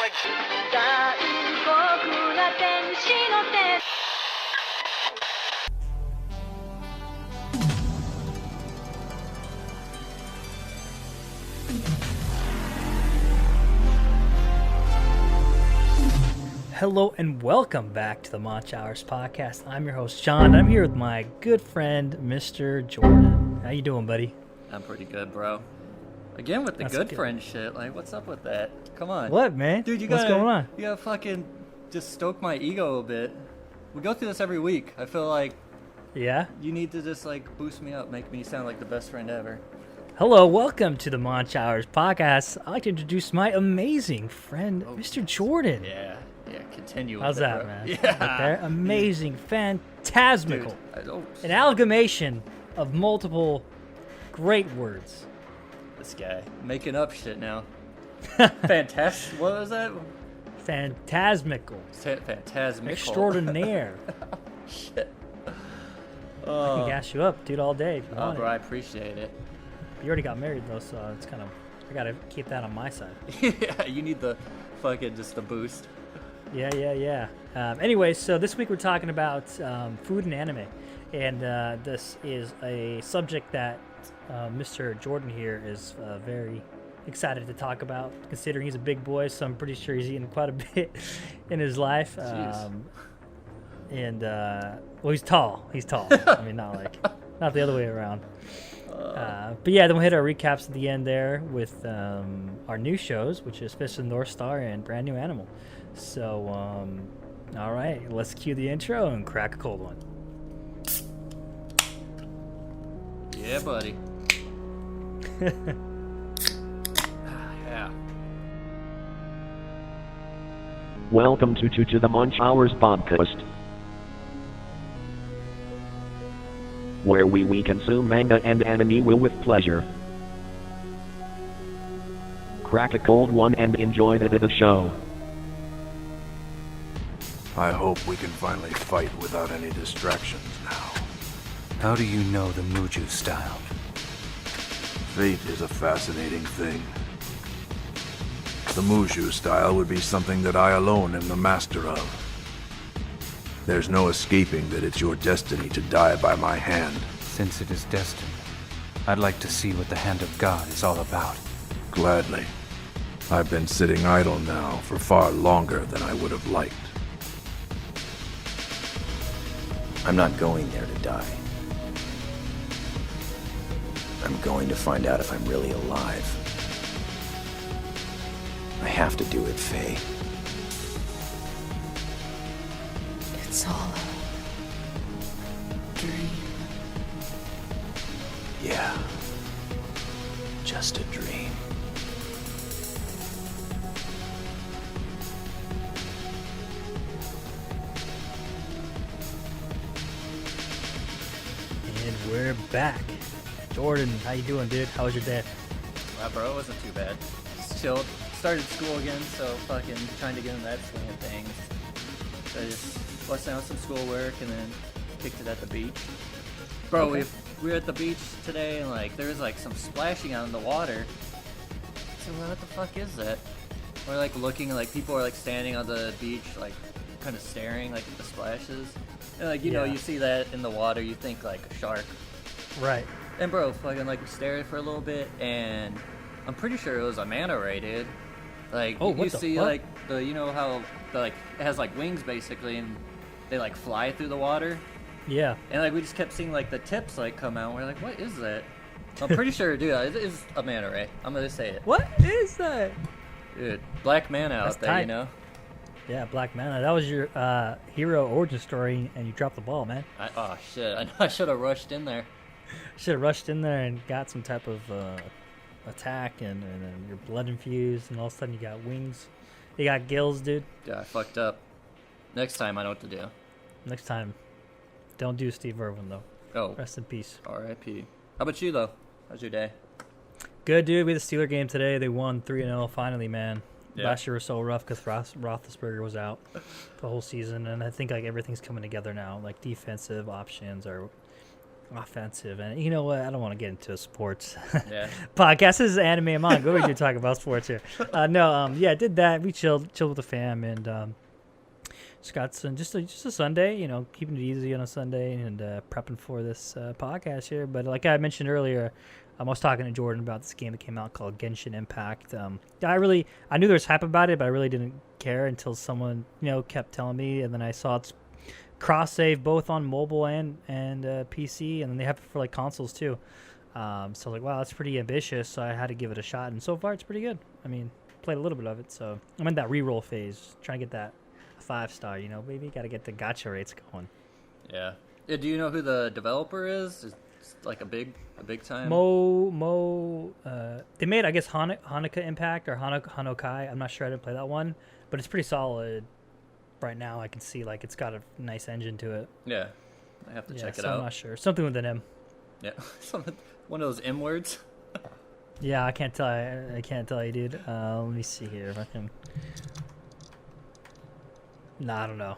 Hello and welcome back to the Monch Hours podcast. I'm your host, John. I'm here with my good friend, Mr. Jordan. How you doing, buddy? I'm pretty good, bro. Again with the good friend shit. Like, what's up with that? Come on. What, man? Dude, what's going on? You gotta fucking just stoke my ego a bit. We go through this every week. I feel like you need to just, like, boost me up, make me sound like the best friend ever. Hello, welcome to the Monch Hours podcast. I'd like to introduce my amazing friend, Mr. Jordan. Yeah, continue with How's it, that, bro. man? Yeah. Right there. Amazing, phantasmical. Dude, an amalgamation of multiple great words. This guy making up shit now. Fantastic. What was that? Phantasmical. Phantasmical. Extraordinaire. Shit. I can gas you up, dude, all day if you want bro, it. I appreciate it. You already got married, though, so it's kind of... I gotta keep that on my side. Yeah, you need the fucking just the boost. Yeah. Anyway, so this week we're talking about food and anime. And this is a subject that Mr. Jordan here is very excited to talk about, considering he's a big boy, so I'm pretty sure he's eaten quite a bit in his life. Well, he's tall. I mean, not the other way around. But yeah, then we'll hit our recaps at the end there with our new shows, which is Fist of the North Star and Brand New Animal. So, all right, let's cue the intro and crack a cold one. Yeah, buddy. Yeah. Welcome to the Monch Hours podcast, where we consume manga and anime with pleasure. Crack a cold one and enjoy the show. I hope we can finally fight without any distractions now. How do you know the Muju style? Fate is a fascinating thing. The Muju style would be something that I alone am the master of. There's no escaping that it's your destiny to die by my hand. Since it is destined, I'd like to see what the Hand of God is all about. Gladly. I've been sitting idle now for far longer than I would have liked. I'm not going there to die. I'm going to find out if I'm really alive. I have to do it, Faye. It's all a dream. Yeah. Just a dream. And we're back. Jordan, how you doing, dude? How was your day? Bro, it wasn't too bad. Just chilled. Started school again, so fucking trying to get in that swing of things. So I just busted out some schoolwork and then kicked it at the beach. Bro, Okay. we were at the beach today and like there was like some splashing out in the water. So what the fuck is that? We're like looking, like people are like standing on the beach, like kind of staring like at the splashes. And like you know, you see that in the water, you think like a shark. Right. And bro, fucking like we stared for a little bit, and I'm pretty sure it was a manta ray, dude. Like you see, fuck? like the you know how the, like it has like wings basically, and they like fly through the water. Yeah. And like we just kept seeing like the tips like come out. We're like, what is that? I'm pretty sure, dude, it is a manta ray. I'm gonna say it. What is that? Dude, black manta out That's there, tight. you know. Yeah, Black Manta. That was your hero origin story, and you dropped the ball, man. Oh shit! I know I should have rushed in there. Should have rushed in there and got some type of attack, and then your blood infused, and all of a sudden you got wings. You got gills, dude. Yeah, I fucked up. Next time I know what to do. Next time, don't do Steve Irwin, though. Oh. Rest in peace. R.I.P. How about you, though? How's your day? Good, dude. We had the Steeler game today. They won 3-0 finally, man. Yeah. Last year was so rough because Roethlisberger was out the whole season, and I think like everything's coming together now. Like defensive options are offensive. And you know what? I don't want to get into a sports Yeah. podcast. This is anime and manga. What are we doing talking about sports here? Yeah, did that. We chilled with the fam, and just got some just a Sunday. You know, keeping it easy on a Sunday and prepping for this podcast here. But like I mentioned earlier, I was talking to Jordan about this game that came out called Genshin Impact. I knew there was hype about it, but I really didn't care until someone kept telling me, and then I saw it's cross save both on mobile and PC, and then they have it for like consoles too. So I was like, wow, that's pretty ambitious. So I had to give it a shot, and so far it's pretty good. I mean, played a little bit of it, so I'm in that reroll phase, trying to get that 5-star. Baby, got to get the gacha rates going. Yeah. Do you know who the developer is? It's like a big time. They made, I guess, Hanukkah Impact or Hanokai. I'm not sure. I didn't play that one, but it's pretty solid. Right now, I can see like it's got a nice engine to it. Yeah, I have to check it so out. I'm not sure. Something with an M. Yeah, one of those M words. Yeah, I can't tell. I can't tell you, dude. Let me see here if I can. Nah, I don't know.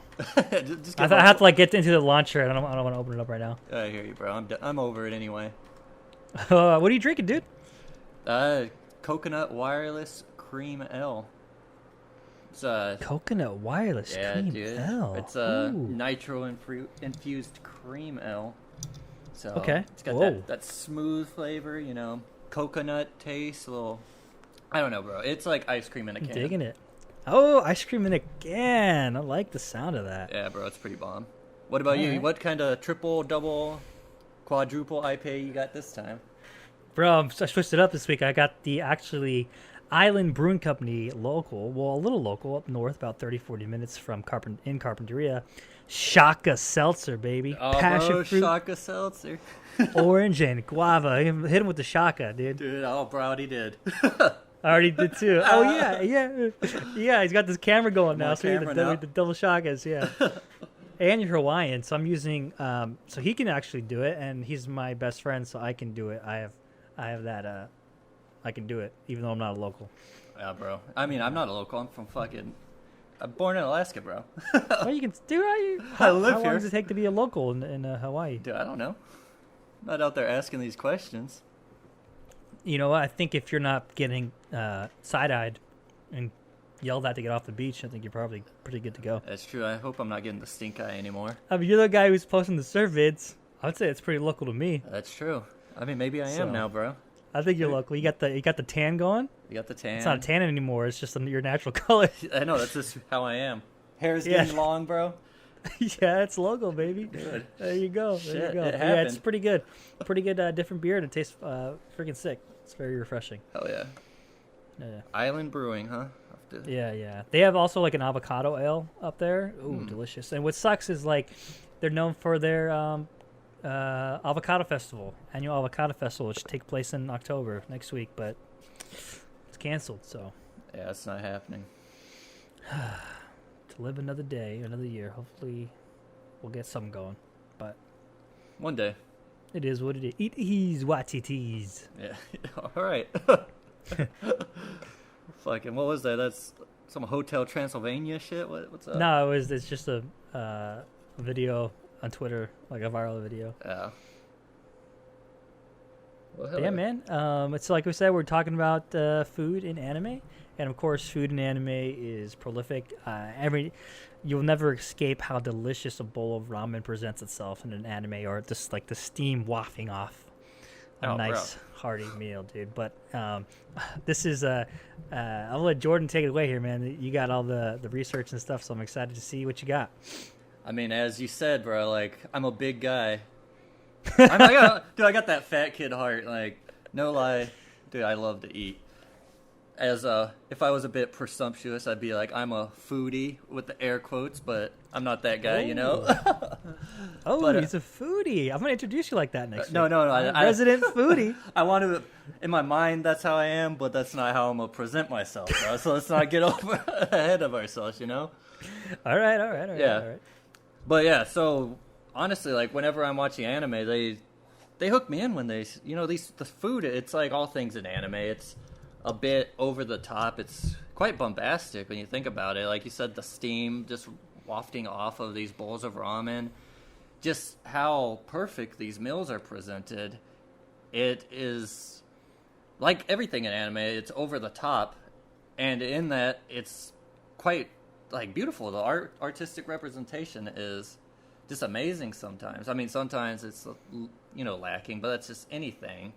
Just I have to like get into the launcher, and I don't want to open it up right now. I hear you, bro. I'm over it anyway. What are you drinking, dude? Coconut wireless cream L. It's Coconut wireless cream dude. L. It's a nitro infused cream L. So okay. It's got that smooth flavor, coconut taste, a little. I don't know, bro. It's like ice cream in a can. Digging it. Oh, ice cream in a can. I like the sound of that. Yeah, bro. It's pretty bomb. What about you? Right. What kind of triple, double, quadruple IPA you got this time? Bro, I switched it up this week. I got the Island Brewing Company local, a little local up north, about 30-40 minutes from Carpinteria. Shaka Seltzer, baby. Oh, Passion bro, fruit, Shaka Seltzer. orange, and guava. Hit him with the Shaka, dude. Dude, bro, I already did. I already did too. Oh, yeah. He's got this camera going now, so the double Shakas, yeah. And you're Hawaiian, so I'm using, so he can actually do it, and he's my best friend, so I can do it. I have that, I can do it, even though I'm not a local. Yeah, bro. I mean, I'm not a local. I'm born in Alaska, bro. Well, you can do it. I live how here. long does it take to be a local in Hawaii? Dude, I don't know. I'm not out there asking these questions. You know what? I think if you're not getting side-eyed and yelled at to get off the beach, I think you're probably pretty good to go. That's true. I hope I'm not getting the stink eye anymore. I mean, you're the guy who's posting the surf vids. I would say it's pretty local to me. That's true. I mean, maybe I am now, bro. I think you're local. You got the tan going. You got the tan. It's not a tan anymore. It's just your natural color. I know. That's just how I am. Hair's getting long, bro. Yeah, it's local, baby. Good. There you go. Shit, There you go. it Yeah, it's happened. pretty good. Pretty good different beer, and it tastes freaking sick. It's very refreshing. Hell yeah. Yeah. Island Brewing, huh? Yeah. They have also like an avocado ale up there. Ooh, delicious. And what sucks is like they're known for their avocado festival, annual avocado festival, which take place in October next week, but it's canceled. So Yeah, it's not happening. to live another day, another year. Hopefully, we'll get something going. But One day. it is what it is. It is what it is. Yeah. All right. Fucking, what was that? That's some Hotel Transylvania shit? What's up? No, it's just a video on Twitter, like a viral video. Yeah. Well, But hell yeah, man. It's like we said, we're talking about food in anime, and of course, food in anime is prolific. You'll never escape how delicious a bowl of ramen presents itself in an anime, or just like the steam wafting off a nice hearty meal, dude. But this is I'll let Jordan take it away here, man. You got all the research and stuff, so I'm excited to see what you got. I mean, as you said, bro, like, I'm a big guy. I got that fat kid heart. Like, no lie, dude, I love to eat. If I was a bit presumptuous, I'd be like, I'm a foodie with the air quotes, but I'm not that guy, you know? Oh, But, he's a foodie. I'm gonna introduce you like that next week. No, Resident foodie. I want to, in my mind, that's how I am, but that's not how I'm gonna present myself, bro. So let's not get ahead of ourselves, you know? All right. Yeah. All right. But yeah, so honestly, like, whenever I'm watching anime, they hook me in when the food, it's like all things in anime. It's a bit over the top. It's quite bombastic when you think about it. Like you said, the steam just wafting off of these bowls of ramen. just how perfect these meals are presented. It is like everything in anime, it's over the top, and in that it's quite like beautiful. The artistic representation is just amazing sometimes. I mean, sometimes it's lacking, but that's just anything.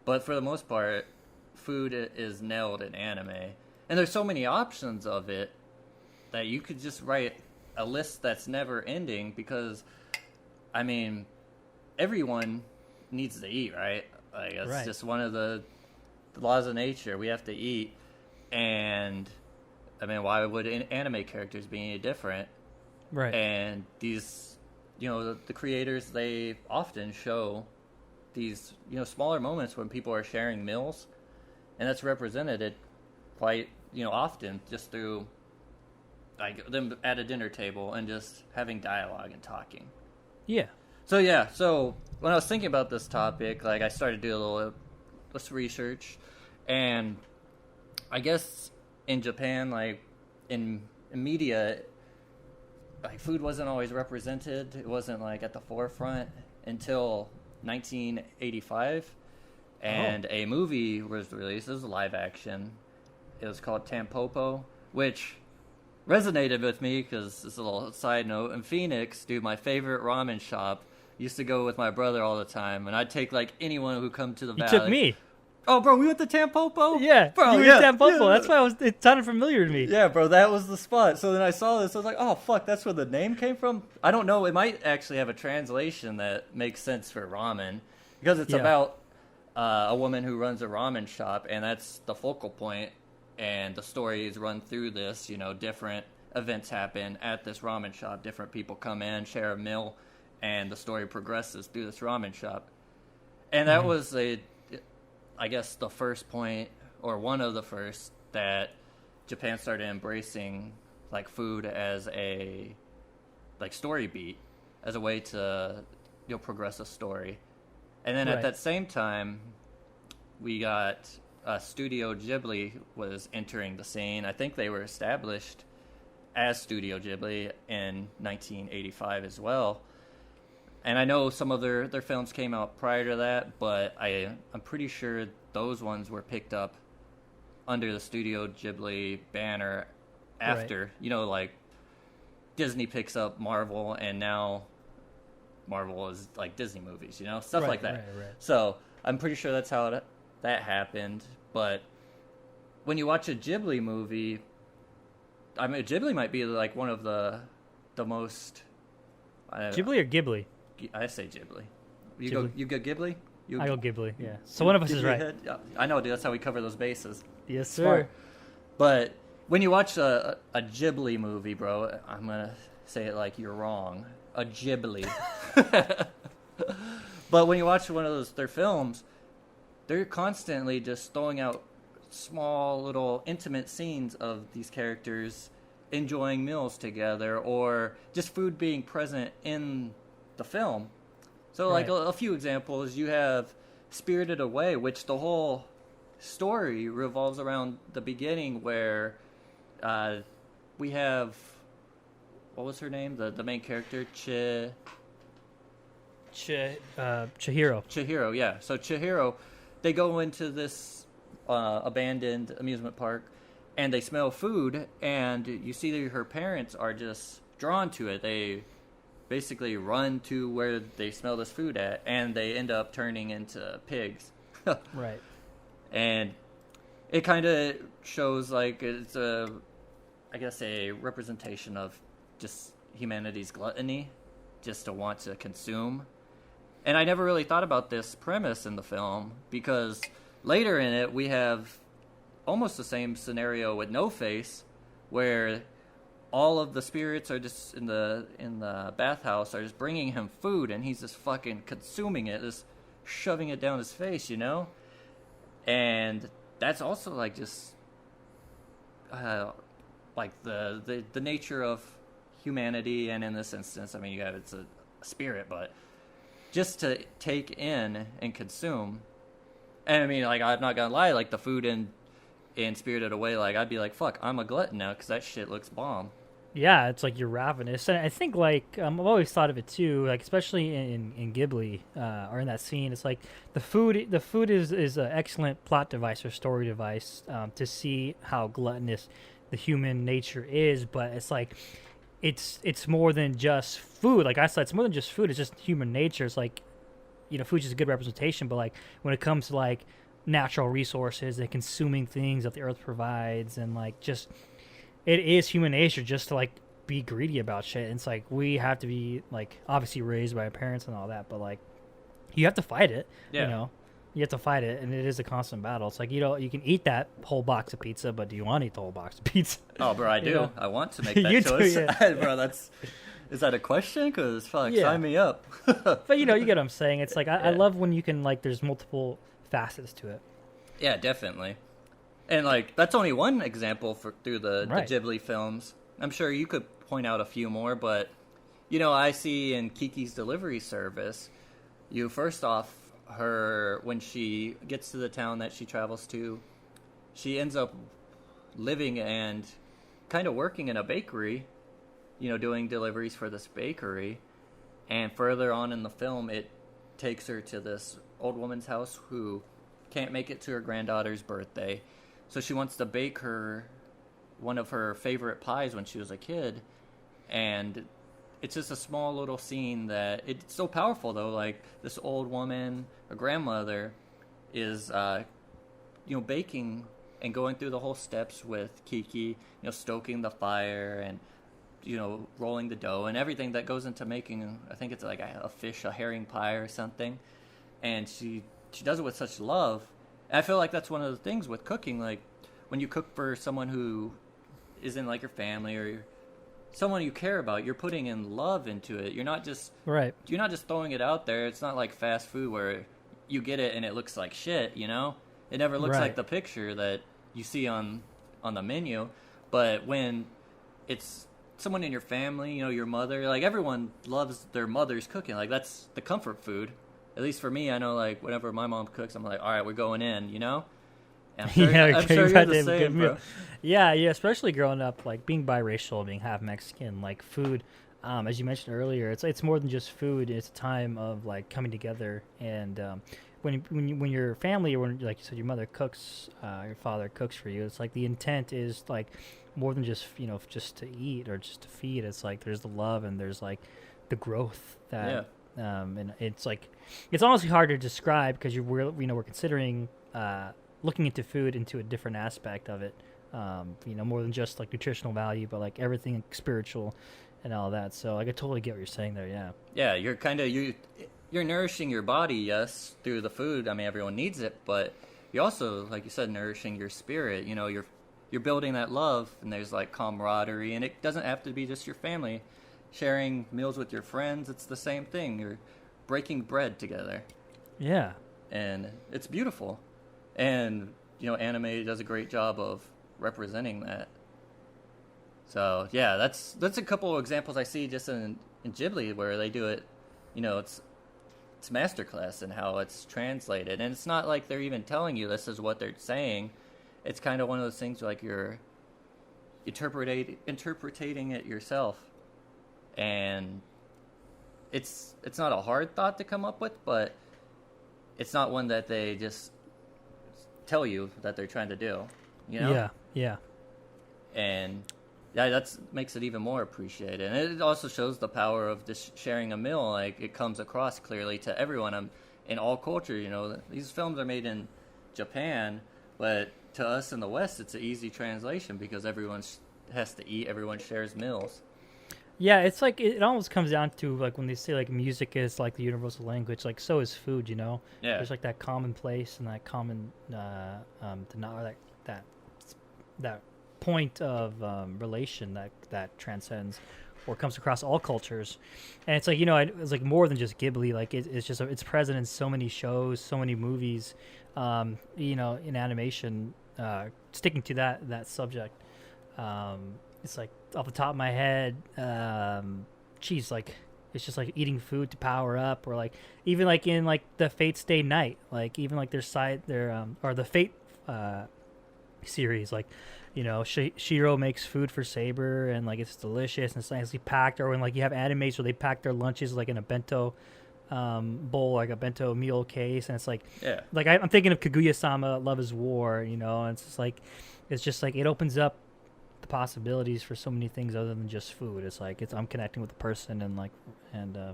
But for the most part, food is nailed in anime, and there's so many options of it that you could just write a list that's never ending, because I mean, everyone needs to eat, right? Like, it's just one of the laws of nature. We have to eat, and I mean, why would anime characters be any different? Right. And these, the creators, they often show these, smaller moments when people are sharing meals, and that's represented quite, often just through like them at a dinner table and just having dialogue and talking. Yeah. So when I was thinking about this topic, like, I started doing a little research, and I guess in Japan, like in media, like food wasn't always represented. It wasn't like at the forefront until 1985, and a movie was released. It was live action. It was called Tampopo, which resonated with me because, this is a little side note, in Phoenix, dude, my favorite ramen shop, used to go with my brother all the time, and I'd take like anyone who come to the valley. You took me. Oh, bro, we went to Tampopo? Yeah, bro, you were in Tampopo. That's why it sounded familiar to me. Yeah, bro, that was the spot. So then I saw this, I was like, oh, fuck, that's where the name came from? I don't know, it might actually have a translation that makes sense for ramen, because it's about a woman who runs a ramen shop, and that's the focal point, and the story is run through this, different events happen at this ramen shop, different people come in, share a meal, and the story progresses through this ramen shop. And that was I guess the first point, or one of the first, that Japan started embracing like food as a like story beat, as a way to progress a story. And then at that same time, we got Studio Ghibli was entering the scene. I think they were established as Studio Ghibli in 1985 as well. And I know some of their films came out prior to that, but I'm pretty sure those ones were picked up under the Studio Ghibli banner after. Like Disney picks up Marvel, and now Marvel is like Disney movies, stuff like that. Right. So I'm pretty sure that's how that happened. But when you watch a Ghibli movie, I mean, Ghibli might be like one of the most... Ghibli or Ghibli? I say Ghibli. Ghibli. You go Ghibli? I go Ghibli, yeah. So one of us is right. Yeah, I know, dude. That's how we cover those bases. Yes, sir. Smart. But when you watch a Ghibli movie, bro, I'm going to say it like you're wrong. A Ghibli. But when you watch one of their films, they're constantly just throwing out small little intimate scenes of these characters enjoying meals together, or just food being present in the film. So like a few examples, you have Spirited Away, which the whole story revolves around the beginning, where we have, what was her name, the main character, Chihiro. Chihiro, yeah. So Chihiro, they go into this abandoned amusement park, and they smell food, and you see that her parents are just drawn to it. They basically run to where they smell this food at, and they end up turning into pigs. Right. And it kind of shows like it's I guess a representation of just humanity's gluttony, just to want to consume. And I never really thought about this premise in the film, because later in it we have almost the same scenario with No Face, where all of the spirits are just in the bathhouse are just bringing him food, and he's just fucking consuming it, just shoving it down his face, and that's also like just like the nature of humanity. And in this instance, I mean, it's a spirit, but just to take in and consume. And I mean, like, I'm not gonna lie, like the food in Spirited Away, like, I'd be like, fuck, I'm a glutton now, because that shit looks bomb. Yeah, it's like you're ravenous, and I think like I've always thought of it too, like especially in Ghibli or in that scene. It's like the food is an excellent plot device or story device to see how gluttonous the human nature is, but it's like it's more than just food. Like I said, it's more than just food. It's just human nature. It's like food's just a good representation, but like when it comes to like natural resources and consuming things that the earth provides, and like just it is human nature just to like be greedy about shit. And it's like we have to be like obviously raised by our parents and all that, but like you have to fight it. Yeah. You have to fight it, and it is a constant battle. It's like you can eat that whole box of pizza, but do you want to eat the whole box of pizza? Oh, bro, I do. Yeah. I want to make that You do, choice. yeah. Bro, is that a question? Because, fuck, Yeah. sign me up. But you get what I'm saying. It's like I Yeah. love when you can like there's multiple facets to it. Yeah, definitely. And, like, that's only one example through the Right. Ghibli films. I'm sure you could point out a few more, but, I see in Kiki's Delivery Service, first off, when she gets to the town that she travels to, she ends up living and kind of working in a bakery, doing deliveries for this bakery. And further on in the film, it takes her to this old woman's house who can't make it to her granddaughter's birthday. So she wants to bake her one of her favorite pies when she was a kid. And it's just a small little scene that it's so powerful, though. Like, this old woman, a grandmother, is, baking and going through the whole steps with Kiki, stoking the fire and, rolling the dough and everything that goes into making, I think it's like a herring pie or something. And she does it with such love. And I feel like that's one of the things with cooking. Like, when you cook for someone who isn't like your family or someone you care about, you're putting in love into it. You're not just throwing it out there. It's not like fast food where you get it and it looks like shit, It never looks Right. like the picture that you see on the menu. But when it's someone in your family, your mother, like, everyone loves their mother's cooking. Like, that's the comfort food. At least for me, I know, like, whenever my mom cooks, I'm like, all right, we're going in, And I'm sure, I'm sure you're the same, bro. Yeah, especially growing up, like being biracial, being half Mexican, like food. As you mentioned earlier, it's more than just food. It's a time of like coming together, and when your family, or when, like you said, your mother cooks, your father cooks for you. It's like the intent is like more than just just to eat or just to feed. It's like there's the love and there's like the growth that. And it's like it's honestly hard to describe because we're considering looking into food into a different aspect of it, more than just like nutritional value, but like everything spiritual and all that. So like I totally get what you're saying there. Yeah, you're kind of you're nourishing your body, yes, through the food. I mean, everyone needs it, but you're also, like you said, nourishing your spirit. You're building that love, and there's like camaraderie, and it doesn't have to be just your family. Sharing meals with your friends, it's the same thing. You're breaking bread together. Yeah. And it's beautiful. And, anime does a great job of representing that. So, yeah, that's a couple of examples I see just in Ghibli where they do it, it's masterclass in how it's translated. And it's not like they're even telling you this is what they're saying. It's kind of one of those things where, like, you're interpreting it yourself. And it's not a hard thought to come up with, but it's not one that they just tell you that they're trying to do, Yeah. And that makes it even more appreciated. And it also shows the power of just sharing a meal. Like, it comes across clearly to everyone in all culture. These films are made in Japan, but to us in the West, it's an easy translation because everyone has to eat. Everyone shares meals. Yeah, it's like it almost comes down to like when they say like music is like the universal language, like so is food. Yeah. There's like that common place and that common that point of relation that transcends or comes across all cultures. And it's like it's like more than just Ghibli. Like it's just it's present in so many shows, so many movies. In animation, sticking to that subject. It's like off the top of my head, like it's just like eating food to power up, or like even like in like the Fate Stay Night, like even like their or the Fate series. Like, Shiro makes food for Saber, and like it's delicious and it's nicely packed. Or when like you have animes where they pack their lunches like in a bento bowl, like a bento meal case, and it's like, Yeah. like I'm thinking of Kaguya-sama, Love Is War. And it's just like it opens up the possibilities for so many things other than just food. It's like I'm connecting with the person, and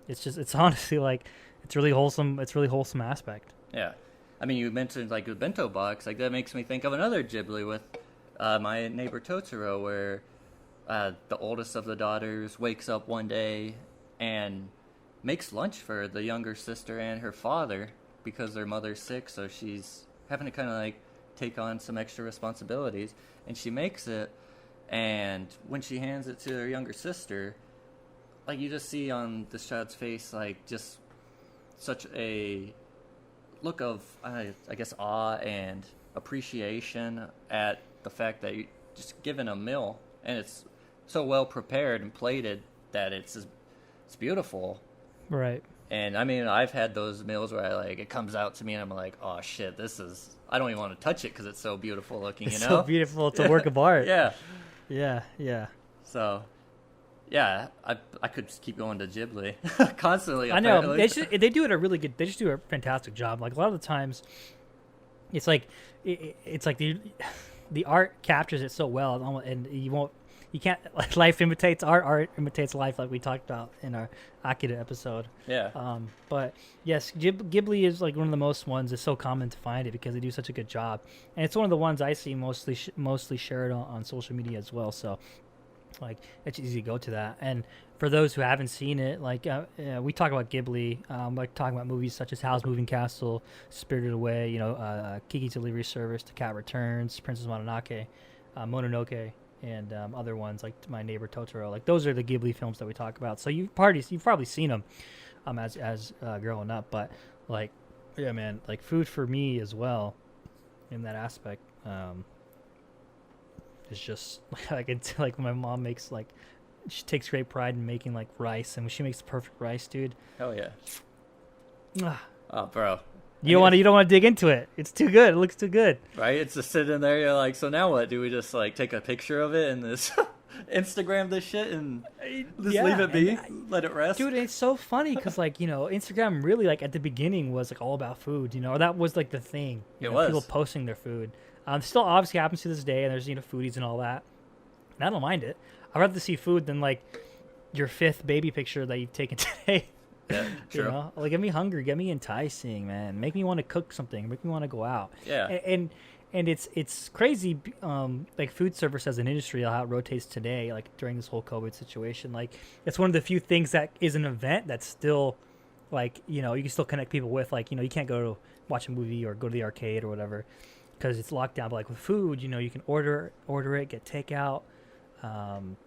it's honestly like it's really wholesome. It's really wholesome aspect. Yeah. I mean, you mentioned like the bento box. Like that makes me think of another Ghibli with My Neighbor Totoro, where the oldest of the daughters wakes up one day and makes lunch for the younger sister and her father because their mother's sick, so she's having to kind of like take on some extra responsibilities, and she makes it, and when she hands it to her younger sister, like you just see on this child's face like just such a look of I guess awe and appreciation at the fact that you just given a meal, and it's so well prepared and plated that it's beautiful. Right. And I mean, I've had those meals where it comes out to me and I'm like, oh shit, I don't even want to touch it because it's so beautiful looking, It's so beautiful. It's a work of art. Yeah. Yeah. So, yeah, I could just keep going to Ghibli constantly. I know Apparently. they do it a really good. They just do a fantastic job. Like a lot of the times, it's like the art captures it so well, and you can't like life imitates art imitates life, like we talked about in our Akira episode. Yeah. But yes, Ghibli is like one of the most ones. It's so common to find it because they do such a good job, and it's one of the ones I see mostly shared on social media as well. So like it's easy to go to that. And for those who haven't seen it, like we talk about Ghibli, like talking about movies such as Howl's Moving Castle, Spirited Away, Kiki's Delivery Service, The Cat Returns, Princess Mononoke, Mononoke, and other ones like My Neighbor Totoro. Like those are the Ghibli films that we talk about. So you've probably seen them as growing up. But like, yeah, man, like food for me as well in that aspect. It's just like it's like when my mom makes like she takes great pride in making like rice, and when she makes the perfect rice, dude. Hell yeah. Ah, Oh, bro. you don't want to dig into it. It's too good. It looks too good. Right? It's just sitting there. You're like, so now what? Do we just like take a picture of it and this Instagram this shit and just Yeah, leave it be, and let it rest? Dude, it's so funny because like Instagram really like at the beginning was like all about food. That was like the thing. It was. People posting their food. Still obviously happens to this day, and there's foodies and all that. And I don't mind it. I'd rather see food than like your 5th baby picture that you've taken today. Yeah, true. Like get me hungry, get me enticing, man. Make me want to cook something. Make me want to go out. Yeah. And it's crazy. Like food service as an industry, how it rotates today. Like during this whole COVID situation, like it's one of the few things that is an event that's still, like you can still connect people with. Like you can't go to watch a movie or go to the arcade or whatever because it's locked down. But like with food, you can order it, get takeout,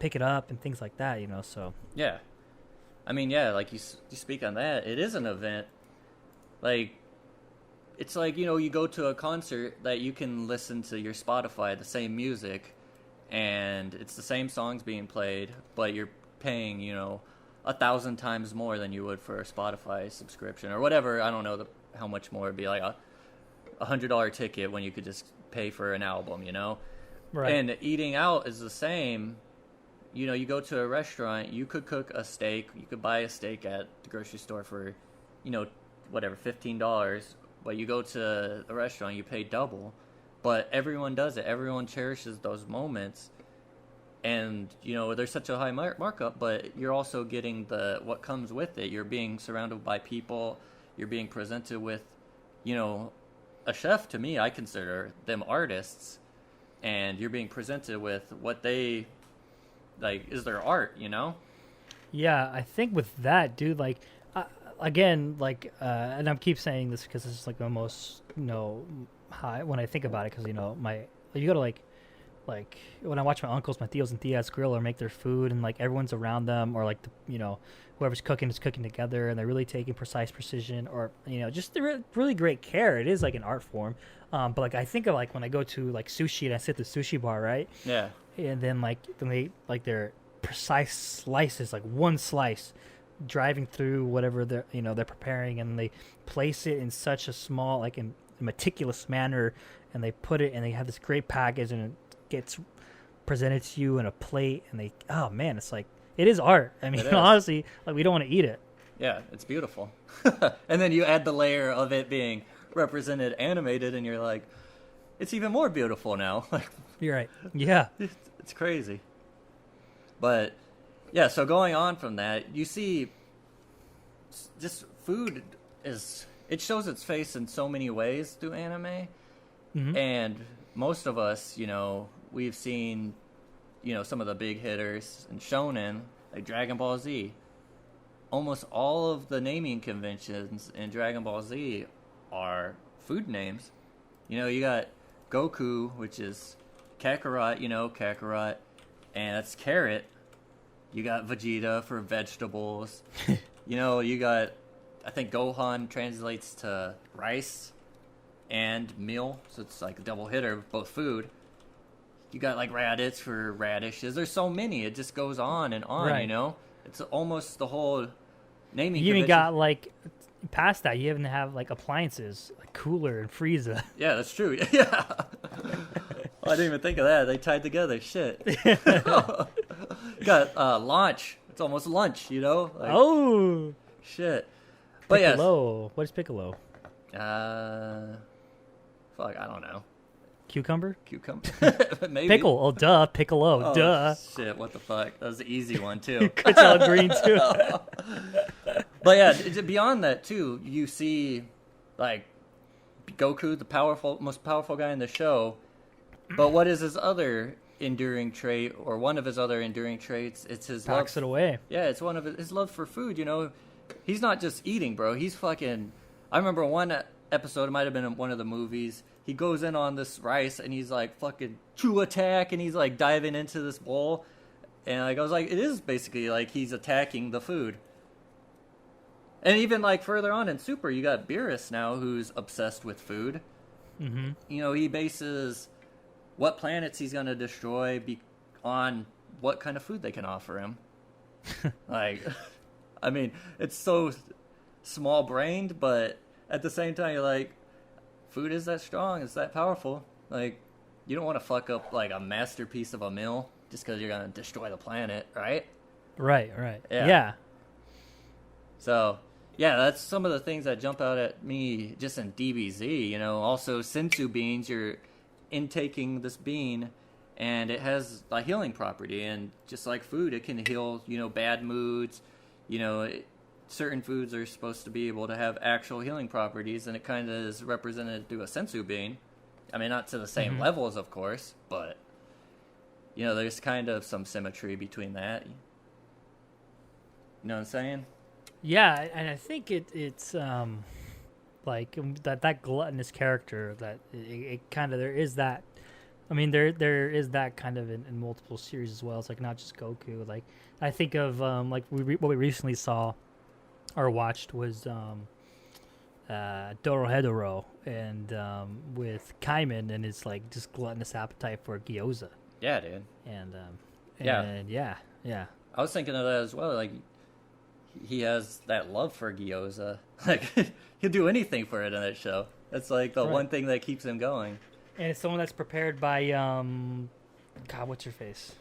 pick it up, and things like that. So Yeah. I mean, yeah, like you speak on that. It is an event. Like, it's like, you go to a concert that you can listen to your Spotify, the same music, and it's the same songs being played, but you're paying, 1,000 times more than you would for a Spotify subscription or whatever. I don't know how much more. It'd be like a $100 ticket when you could just pay for an album, right. And eating out is the same. You go to a restaurant, you could cook a steak, you could buy a steak at the grocery store for, whatever, $15, but you go to a restaurant, you pay double, but everyone does it. Everyone cherishes those moments, and, there's such a high markup, but you're also getting what comes with it. You're being surrounded by people, you're being presented with, a chef. To me, I consider them artists, and you're being presented with what they... like is their art, Yeah, I think with that, dude, like again, like and I keep saying this because this is like the most high when I think about it, because you go to like when I watch my uncles, my tios and tias grill or make their food, and like everyone's around them, or like whoever's cooking is cooking together, and they're really taking precise precision, or just the really great care. It is like an art form. But like I think of like when I go to like sushi and I sit at the sushi bar, right? Yeah. And then they like their precise slices, like one slice driving through whatever they're preparing, and they place it in such a small, like in a meticulous manner, and they put it, and they have this great package, and it gets presented to you in a plate, and oh man, it's like, it is art. I mean, honestly, like, we don't want to eat it. Yeah, it's beautiful. And then you add the layer of it being represented animated, and you're like, it's even more beautiful now. Like, you're right. Yeah. It's crazy. But yeah, so going on from that, you see just food it shows its face in so many ways through anime. Mm-hmm. And most of us, we've seen, some of the big hitters in shonen, like Dragon Ball Z. Almost all of the naming conventions in Dragon Ball Z are food names. You got Goku, which is Kakarot, Kakarot, and that's carrot. You got Vegeta for vegetables. You got, I think Gohan translates to rice and meal, so it's like a double hitter of both food. You got like Raditz for radishes. There's so many. It just goes on and on, right. It's almost the whole naming You even convention. got, like, past that, you even have, like, appliances, like Cooler and Frieza. Yeah, that's true. Yeah. I didn't even think of that. They tied together. Shit. Got Launch. It's almost lunch, Like, Oh! shit. But yes. Piccolo. What is Piccolo? Fuck, I don't know. Cucumber? Cucumber? Maybe. Pickle. Oh, duh. Piccolo. Oh, duh. Shit, what the fuck? That was the easy one, too. It's all green, too. But yeah, beyond that, too, you see, like, Goku, the most powerful guy in the show. But what is his other enduring trait, or one of his other enduring traits? It's his love. Packs it away. Yeah, it's one of his love for food, He's not just eating, bro. He's fucking... I remember one episode, it might have been in one of the movies, he goes in on this rice, and he's like, fucking chew attack, and he's like diving into this bowl. And like I was like, it is basically like he's attacking the food. And even like further on in Super, you got Beerus now, who's obsessed with food. Mm-hmm. He bases what planets he's going to destroy on what kind of food they can offer him. Like, I mean, it's so small-brained, but at the same time, you're like, food is that strong, it's that powerful. Like, you don't want to fuck up, like, a masterpiece of a meal just because you're going to destroy the planet, right? Right. Yeah. Yeah. So, yeah, that's some of the things that jump out at me just in DBZ. Also sensu beans, you're intaking this bean, and it has a healing property. And just like food, it can heal, bad moods. Certain foods are supposed to be able to have actual healing properties, and it kind of is represented through a sensu bean. I mean, not to the same levels, of course, but, there's kind of some symmetry between that. You know what I'm saying? Yeah, and I think it's like that gluttonous character that it kind of, there is that. I mean, there is that kind of in multiple series as well. It's like not just Goku. Like, I think of like what we recently saw or watched was Dorohedoro, and with Kaiman and his like just gluttonous appetite for gyoza. Yeah, dude. And yeah. I was thinking of that as well. Like, he has that love for gyoza. Like, he'll do anything for it in that show. That's like the one thing that keeps him going. And it's someone that's prepared by God, what's her face?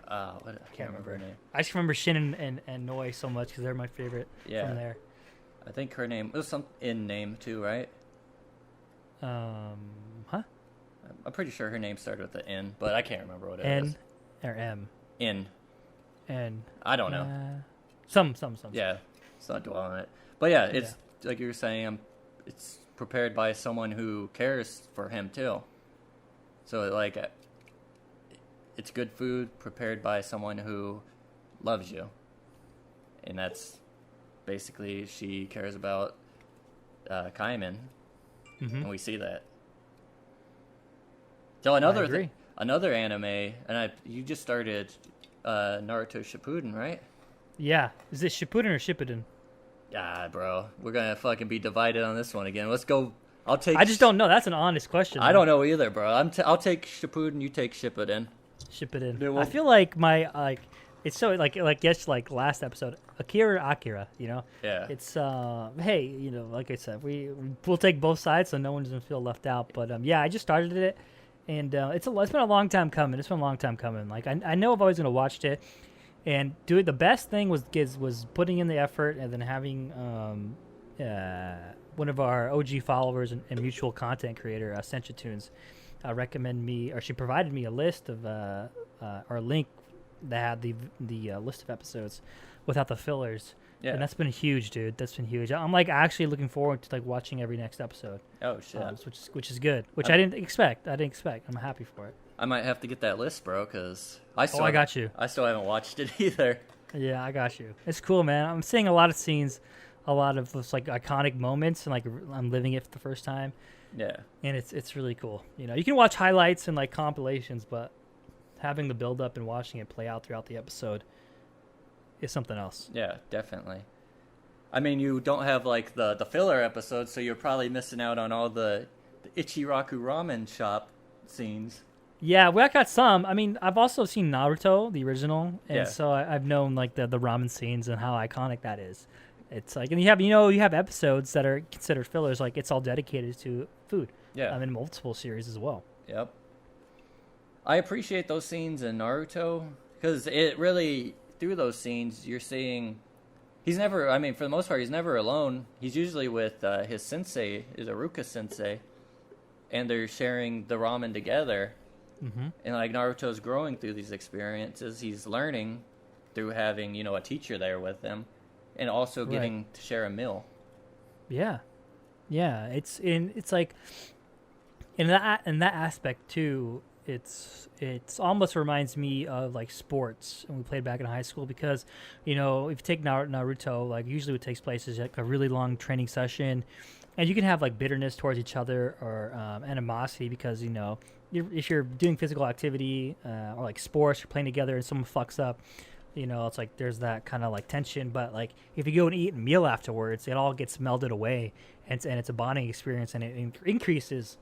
I can't remember her name. I just remember Shin and Noi so much because they're my favorite from there. I think her name, it was some in name too, right? Huh? I'm pretty sure her name started with the N, but I can't remember what it is. N or M? N. N. I don't know. Some. Yeah, it's not dwelling on it. But yeah, it's like you were saying, it's prepared by someone who cares for him too. So like, it's good food prepared by someone who loves you, and that's basically, she cares about Kaiman, and we see that. So another anime, and you just started Naruto Shippuden, right? Yeah. Is it Shippuden or Shippuden? Yeah, bro. We're gonna fucking be divided on this one again. Let's go. I just don't know. That's an honest question. I don't know either, bro. I'll take Shippuden. You take Shippuden. Shippuden. Dude, I feel like my It's so like yes, like last episode, Akira or Akira, you know. Yeah. It's hey, you know, like I said, we'll take both sides so no one's gonna feel left out. But yeah, I just started it, and it's been a long time coming. It's been a long time coming. Like I know I've always gonna watched it, and do it. The best thing was putting in the effort and then having one of our OG followers and mutual content creator, Sencha Tunes, recommend me, or she provided me a list of our link that had the list of episodes without the fillers. Yeah. And that's been huge, dude. That's been huge. I'm like actually looking forward to like watching every next episode. Oh shit. Which is good. Which I didn't expect. I'm happy for it. I might have to get that list, bro, because I got you. I still haven't watched it either. Yeah, I got you. It's cool, man. I'm seeing a lot of scenes, a lot of those like iconic moments, and like I'm living it for the first time. Yeah. And it's really cool. You know, you can watch highlights and like compilations, but having the build up and watching it play out throughout the episode is something else. Yeah, definitely. I mean, you don't have like the filler episodes, so you're probably missing out on all the Ichiraku ramen shop scenes. Yeah, well, I got some. I mean, I've also seen Naruto, the original, and Yeah. so I've known like the ramen scenes and how iconic that is. It's like, and you have episodes that are considered fillers, like it's all dedicated to food. Yeah. In multiple series as well. Yep. I appreciate those scenes in Naruto because it really, through those scenes, you're seeing he's never, I mean, for the most part, he's never alone. He's usually with his sensei, his Iruka sensei, and they're sharing the ramen together. Mm-hmm. And like Naruto's growing through these experiences, he's learning through having, you know, a teacher there with him, and also getting to share a meal. Yeah, yeah. It's like in that aspect too. It's almost reminds me of like sports, and we played back in high school because, you know, if you take Naruto, like usually what takes place is like a really long training session, and you can have like bitterness towards each other or animosity because, you know, if you're doing physical activity or like sports, you're playing together and someone fucks up, you know, it's like there's that kind of like tension. But like if you go and eat a meal afterwards, it all gets melded away, and it's a bonding experience, and it increases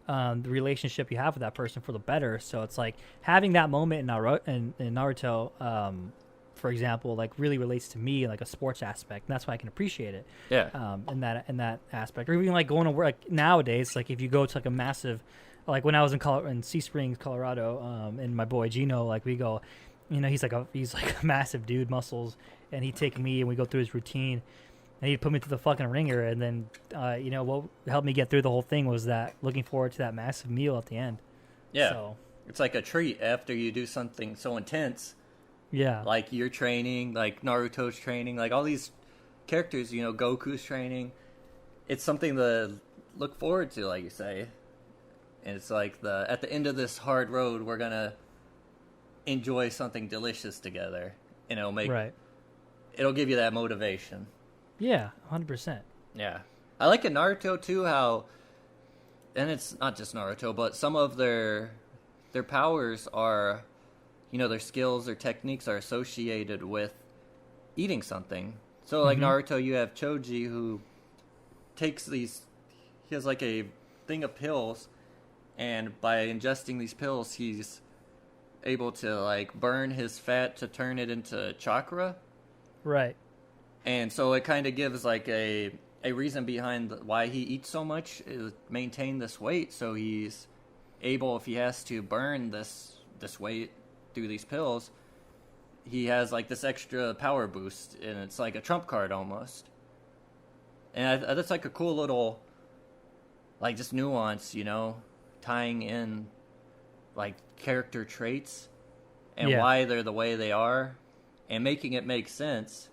the relationship you have with that person for the better. So it's like having that moment in Naruto, for example, like really relates to me like a sports aspect, and that's why I can appreciate it. Yeah. In that aspect, or even like going to work like nowadays, like if you go to like a massive, like when I was in Sea Springs, Colorado, and my boy Gino, like we go, you know, he's like a massive dude, muscles, and he'd take me and we go through his routine. And he'd put me through the fucking ringer, and then, you know, what helped me get through the whole thing was that looking forward to that massive meal at the end. Yeah. So, it's like a treat after you do something so intense. yeah. Like your training, like Naruto's training, like all these characters, you know, Goku's training. It's something to look forward to, like you say. And it's like at the end of this hard road, we're going to enjoy something delicious together. And it'll give you that motivation. Yeah, 100%. Yeah. I like in Naruto too how, and it's not just Naruto, but some of their powers are, you know, their skills, their techniques are associated with eating something. So like Naruto, you have Choji who takes he has like a thing of pills, and by ingesting these pills, he's able to like burn his fat to turn it into chakra. Right. And so it kind of gives like a reason behind why he eats so much, is maintain this weight. So he's able, if he has to burn this weight through these pills, he has like this extra power boost, and it's like a trump card almost. And that's like a cool little, like just nuance, you know, tying in like character traits and why they're the way they are, and making it make sense.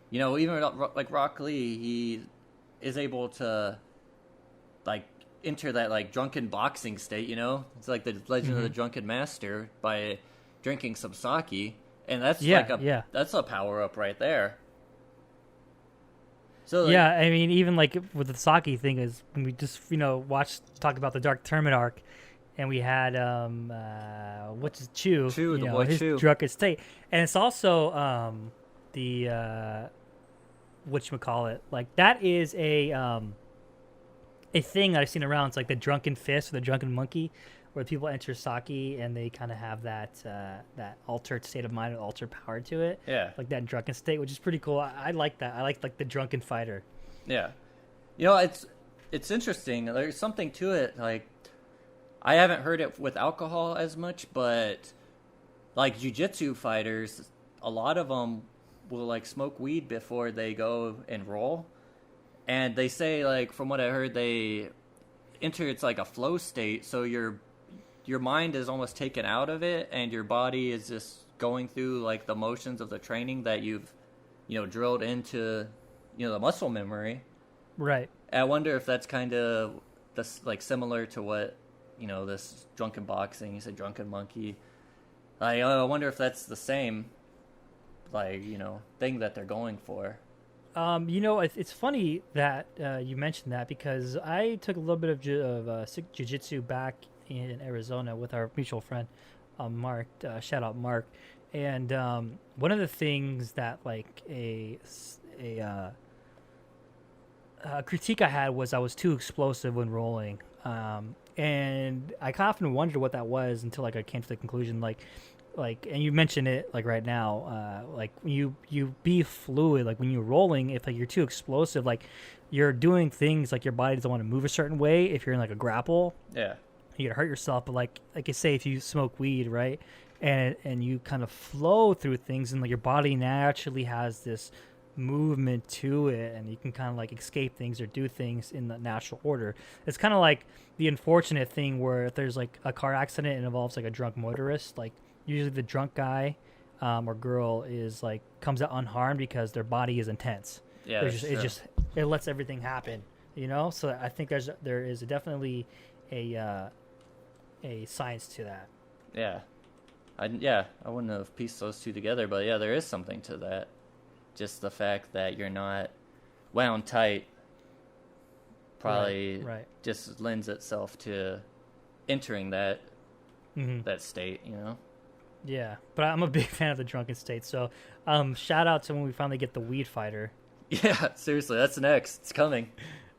You know, even like Rock Lee, he is able to like enter that like drunken boxing state. You know, it's like the Legend of the Drunken Master by drinking some sake, and that's that's a power up right there. So like, yeah, I mean, even like with the sake thing is when we just, you know, talk about the Dark Tournament arc, and we had what's his Chu, the know, boy his Chu, drunken state, and it's also the whatchamacallit, like that is a thing that I've seen around. It's like the drunken fist or the drunken monkey, where people enter sake and they kind of have that altered state of mind, or altered power to it. Yeah. Like that drunken state, which is pretty cool. I like that. I like the drunken fighter. Yeah. It's interesting. There's something to it. Like, I haven't heard it with alcohol as much, but like jiu-jitsu fighters, a lot of them will like smoke weed before they go and roll. And they say, like, from what I heard, they enter, it's like a flow state, so your mind is almost taken out of it, and your body is just going through like the motions of the training that you've, drilled into, the muscle memory. Right. I wonder if that's kind of this, like, similar to what, this drunken boxing. You said drunken monkey. I wonder if that's the same, like, thing that they're going for. It's funny that you mentioned that, because I took a little bit of jiu-jitsu back in Arizona with our mutual friend, Mark. Shout out Mark. And one of the things that, like, a critique I had was I was too explosive when rolling. And I often wondered what that was until, like, I came to the conclusion, like, and you mentioned it, like, right now, like, you be fluid, like, when you're rolling, if, like, you're too explosive, like, you're doing things, like, your body doesn't want to move a certain way. If you're in, like, a grapple, Yeah. you hurt yourself. But like you say, if you smoke weed, right, and you kind of flow through things, and like your body naturally has this movement to it, and you can kind of like escape things or do things in the natural order. It's kind of like the unfortunate thing where if there's like a car accident and involves like a drunk motorist, like usually the drunk guy or girl is like comes out unharmed because their body is intense. Yeah, It lets everything happen, So I think there is definitely a science to that. Yeah. I wouldn't have pieced those two together, but yeah, there is something to that. Just the fact that you're not wound tight probably right. just lends itself to entering that that state, Yeah, but I'm a big fan of the drunken state. So shout out to when we finally get the weed fighter. Yeah, seriously, that's next. It's coming.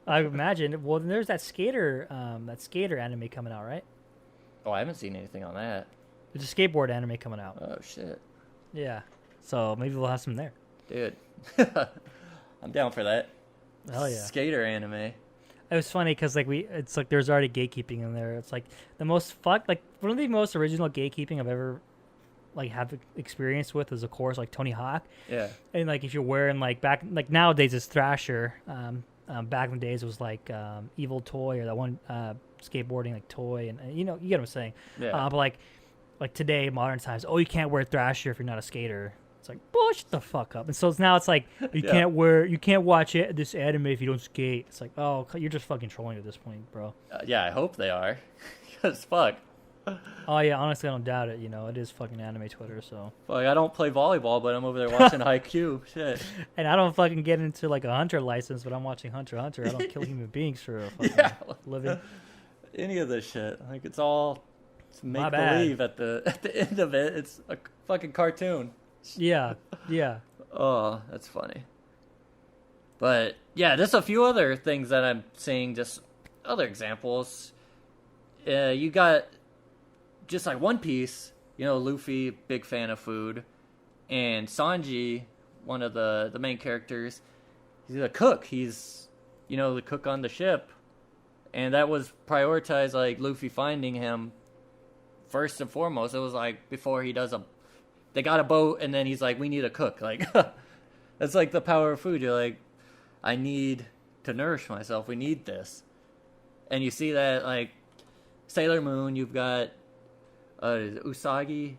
I imagine. Well, there's that skater anime coming out, right? Oh, I haven't seen anything on that. There's a skateboard anime coming out. Oh, shit. Yeah, so maybe we'll have some there. Dude. I'm down for that. Hell yeah. Skater anime. It was funny because it's like there's already gatekeeping in there. It's like the most one of the most original gatekeeping I've ever like have experience with is of course like Tony Hawk. Yeah. And like if you're wearing like back like nowadays it's Thrasher. Back in the days it was like Evil Toy or that one skateboarding like toy, and you get what I'm saying. Yeah. But like today modern times, you can't wear Thrasher if you're not a skater. It's like, shut the fuck up. And so it's like you can't watch this anime if you don't skate. It's like, oh, you're just fucking trolling at this point, bro. Yeah, I hope they are. Because fuck. Oh yeah, honestly I don't doubt it. It is fucking anime Twitter. So Fuck, I don't play volleyball, but I'm over there watching Haikyuu. Shit. and I don't fucking get into like a Hunter license, but I'm watching Hunter x Hunter. I don't kill human beings for a fucking living. Any of this shit, like it's all make bad. believe at the end of it. It's a fucking cartoon. Yeah. Oh, that's funny. But yeah, there's a few other things that I'm seeing. Just other examples. You got just like One Piece. Luffy, big fan of food, and Sanji, one of the main characters. He's a cook. He's the cook on the ship. And that was prioritized, like, Luffy finding him first and foremost. It was, like, before he does they got a boat, and then he's like, we need a cook. Like, that's, like, the power of food. You're like, I need to nourish myself. We need this. And you see that, like, Sailor Moon, you've got Usagi,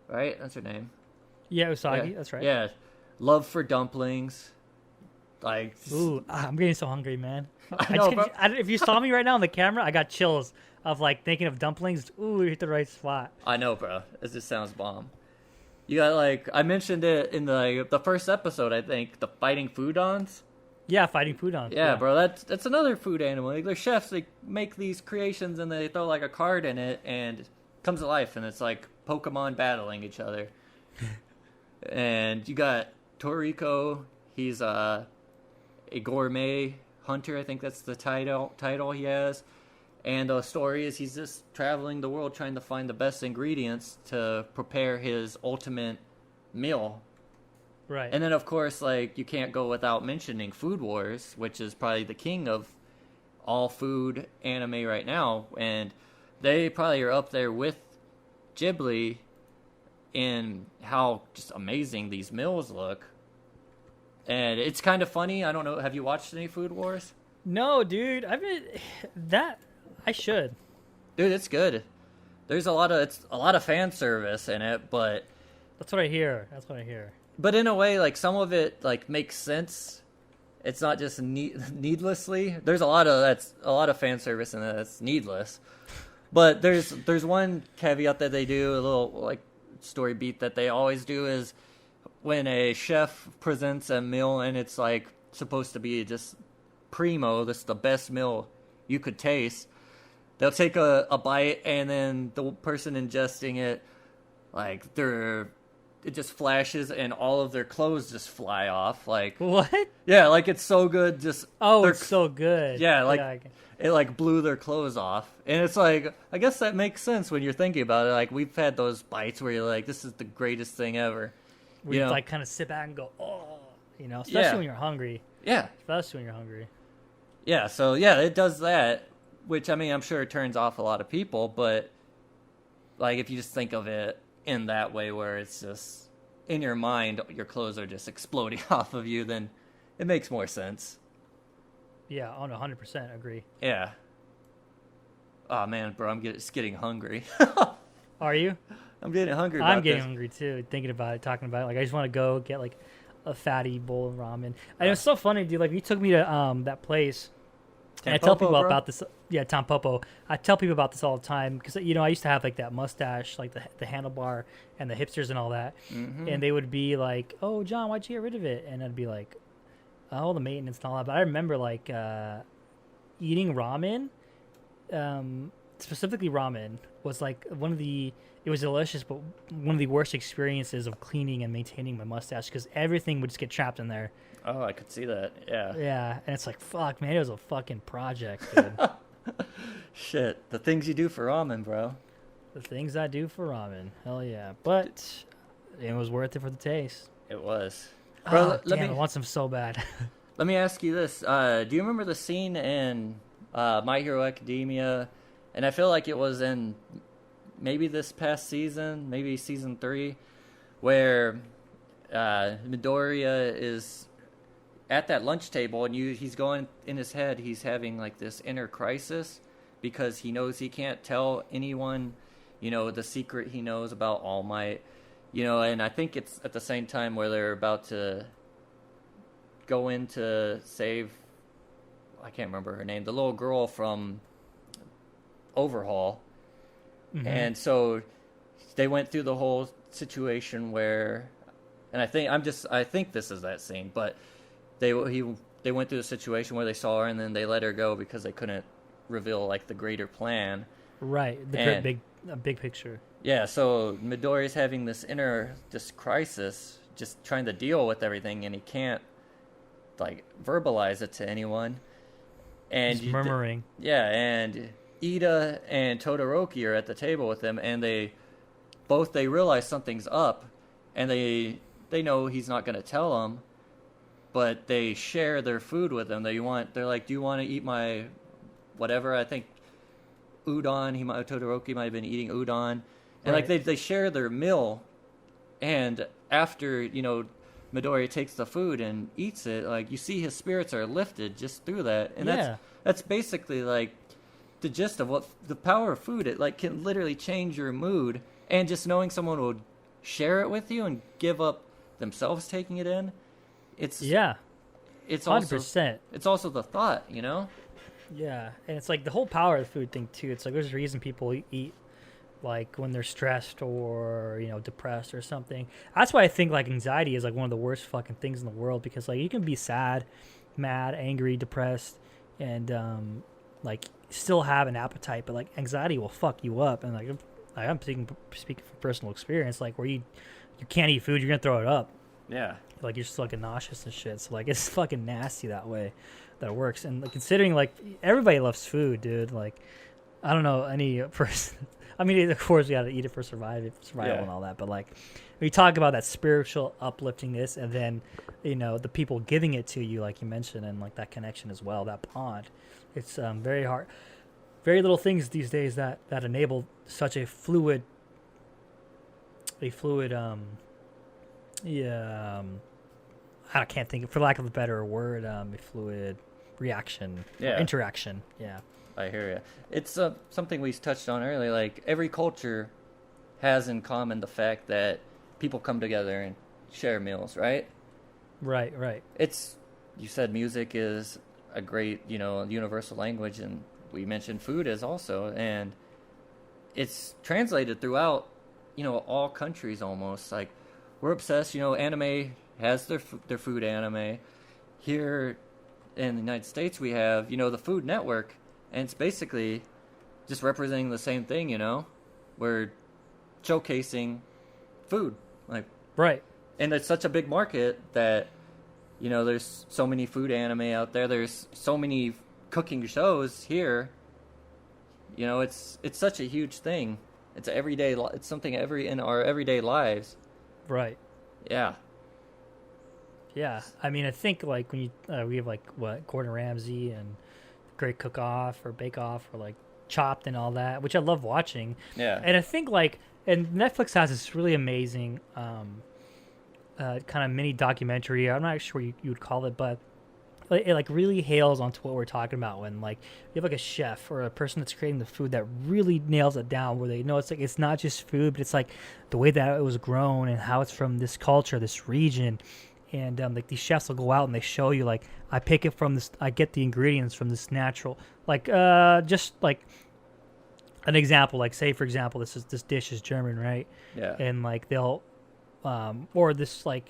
right? That's her name. Yeah, Usagi, Yeah. that's right. Yeah. Love for dumplings. Like, Ooh, I'm getting so hungry, man. I know, bro. If you saw me right now on the camera, I got chills of like thinking of dumplings. Ooh, you hit the right spot. I know, bro. It just sounds bomb. You got like I mentioned it in the first episode. I think the fighting foodons. Yeah, fighting foodons. Yeah, bro. That's another food animal. Like they're chefs. They make these creations and they throw like a card in it and it comes to life and it's like Pokemon battling each other. And you got Toriko. He's a gourmet hunter. I think that's the title he has. And the story is he's just traveling the world trying to find the best ingredients to prepare his ultimate meal. Right. And then, of course, like, you can't go without mentioning Food Wars, which is probably the king of all food anime right now. And they probably are up there with Ghibli in how just amazing these meals look. And it's kind of funny. I don't know. Have you watched any Food Wars? No, dude. I should. Dude, it's good. There's a lot of fan service in it, but That's what I hear. But in a way, like, some of it like makes sense. It's not just needlessly. There's a lot of fan service in it that's needless. But there's one caveat that they do, a little like story beat that they always do, is when a chef presents a meal and it's like supposed to be just primo, this is the best meal you could taste. They'll take a bite, and then the person ingesting it, like, it just flashes and all of their clothes just fly off. Like, What? yeah, like, it's so good. Just It's so good. yeah, like it like blew their clothes off, and it's like, I guess that makes sense when you're thinking about it. Like, we've had those bites where you're like, this is the greatest thing ever. We like kind of sit back and go, oh, especially Yeah. when you're hungry. Yeah, Yeah, so yeah, it does that. Which, I mean, I'm sure it turns off a lot of people, but, like, if you just think of it in that way where it's just, in your mind, your clothes are just exploding off of you, then it makes more sense. Yeah, on 100% agree. Yeah. Oh, man, bro, I'm just getting hungry. Are you? I'm getting hungry I'm about getting this. hungry, too, thinking about it, talking about it. Like, I just want to go get, like, a fatty bowl of ramen. And it's so funny, dude. Like, you took me to that place. And I tell Tampopo, people bro? about this. Yeah, Tampopo. I tell people about this all the time because I used to have like that mustache, like the handlebar and the hipsters and all that. Mm-hmm. And they would be like, "Oh, John, why'd you get rid of it?" And I'd be like, "Oh, the maintenance and all that." But I remember like eating ramen, specifically ramen, was like it was delicious, but one of the worst experiences of cleaning and maintaining my mustache because everything would just get trapped in there. Oh, I could see that. Yeah. Yeah, and it's like, fuck, man, it was a fucking project, dude. Shit. The things you do for ramen, bro. The things I do for ramen, hell yeah. But it was worth it for the taste. It was. Oh, Bro, damn, I want some so bad. Let me ask you this. Do you remember the scene in My Hero Academia? And I feel like it was in maybe this past season, maybe season 3, where Midoriya is at that lunch table, and he's going in his head, he's having like this inner crisis because he knows he can't tell anyone, the secret he knows about All Might, and I think it's at the same time where they're about to go in to save, I can't remember her name, the little girl from Overhaul. Mm-hmm. And so they went through the whole situation where, and I think this is that scene, but they went through a situation where they saw her and then they let her go because they couldn't reveal like the greater plan. Right, the big picture. Yeah, so Midoriya's having this crisis, just trying to deal with everything, and he can't like verbalize it to anyone. And he's murmuring. Yeah, and Ida and Todoroki are at the table with him, and they realize something's up, and they know he's not going to tell them, but they share their food with him. They're like, do you want to eat my whatever? I think udon. Todoroki might have been eating udon, and right. like they share their meal, and after Midoriya takes the food and eats it, like you see his spirits are lifted just through that, and that's basically like the gist of what the power of food. It like can literally change your mood, and just knowing someone will share it with you and give up themselves taking it in. It's 100%. It's also the thought, Yeah, and it's like the whole power of the food thing too. It's like there's a reason people eat like when they're stressed or depressed or something. That's why I think like anxiety is like one of the worst fucking things in the world, because like you can be sad, mad, angry, depressed, and like still have an appetite, but like anxiety will fuck you up. And like I'm speaking from personal experience, like where you can't eat food, you're gonna throw it up. Yeah. Like you're just fucking nauseous and shit. So like it's fucking nasty that way that it works. And like, considering like everybody loves food, dude. Like I don't know any person. I mean, of course, we got to eat it for survival and all that. But like, we talk about that spiritual upliftingness, and then, the people giving it to you, like you mentioned, and like that connection as well, that bond. It's very hard. Very little things these days that enable such a fluid. I can't think, for lack of a better word, a fluid reaction, or interaction. Yeah. I hear you. It's something we touched on earlier. Like, every culture has in common the fact that people come together and share meals, right? Right. You said music is a great, universal language, and we mentioned food is also, and it's translated throughout, all countries almost. Like, we're obsessed, anime has their food anime. Here in the United States, we have, the Food Network. And it's basically just representing the same thing, We're showcasing food. Like, right. And it's such a big market that, there's so many food anime out there. There's so many cooking shows here. It's such a huge thing. It's it's something in our everyday lives. Right. Yeah. Yeah. I mean, I think like when we have like Gordon Ramsay and Great Cook Off or Bake Off or like Chopped and all that, which I love watching. Yeah. And I think and Netflix has this really amazing kind of mini documentary. I'm not sure what you would call it, but it really hails onto what we're talking about when like you have like a chef or a person that's creating the food that really nails it down, where they know it's like it's not just food, but it's like the way that it was grown and how it's from this culture, this region. And like these chefs will go out and they show you like I pick it from this, I get the ingredients from this natural, like just like an example, like say for example this dish is German, right? Yeah. And like they'll or this like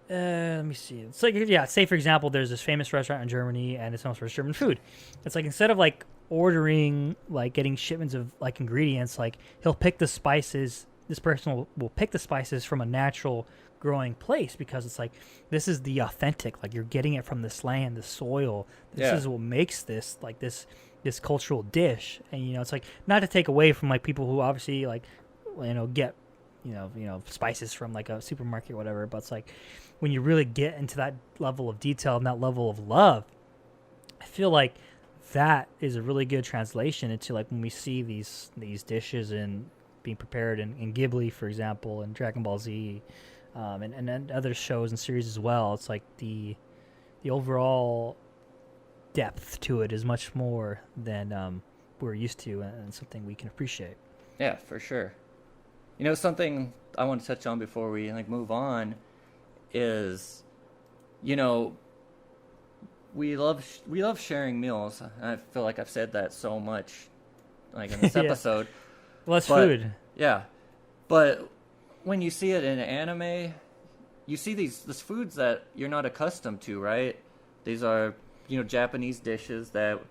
let me see. It's like, yeah, say for example there's this famous restaurant in Germany and it's known for German food. It's like instead of like ordering, like getting shipments of like ingredients, like he'll pick the spices. This person will pick the spices from a natural growing place, because it's like this is the authentic, like you're getting it from this land, this soil. This is what makes this like this cultural dish. And it's like, not to take away from like people who obviously like get spices from like a supermarket or whatever, but it's like when you really get into that level of detail and that level of love, I feel like that is a really good translation into like when we see these dishes and being prepared in Ghibli, for example, and Dragon Ball Z, and other shows and series as well. It's like the overall depth to it is much more than we're used to, and something we can appreciate. Yeah, for sure. Something I want to touch on before we like move on is, we love sharing meals. I feel like I've said that so much, like in this episode. Well, that's food. Yeah, but when you see it in anime, you see these foods that you're not accustomed to, right? These are Japanese dishes that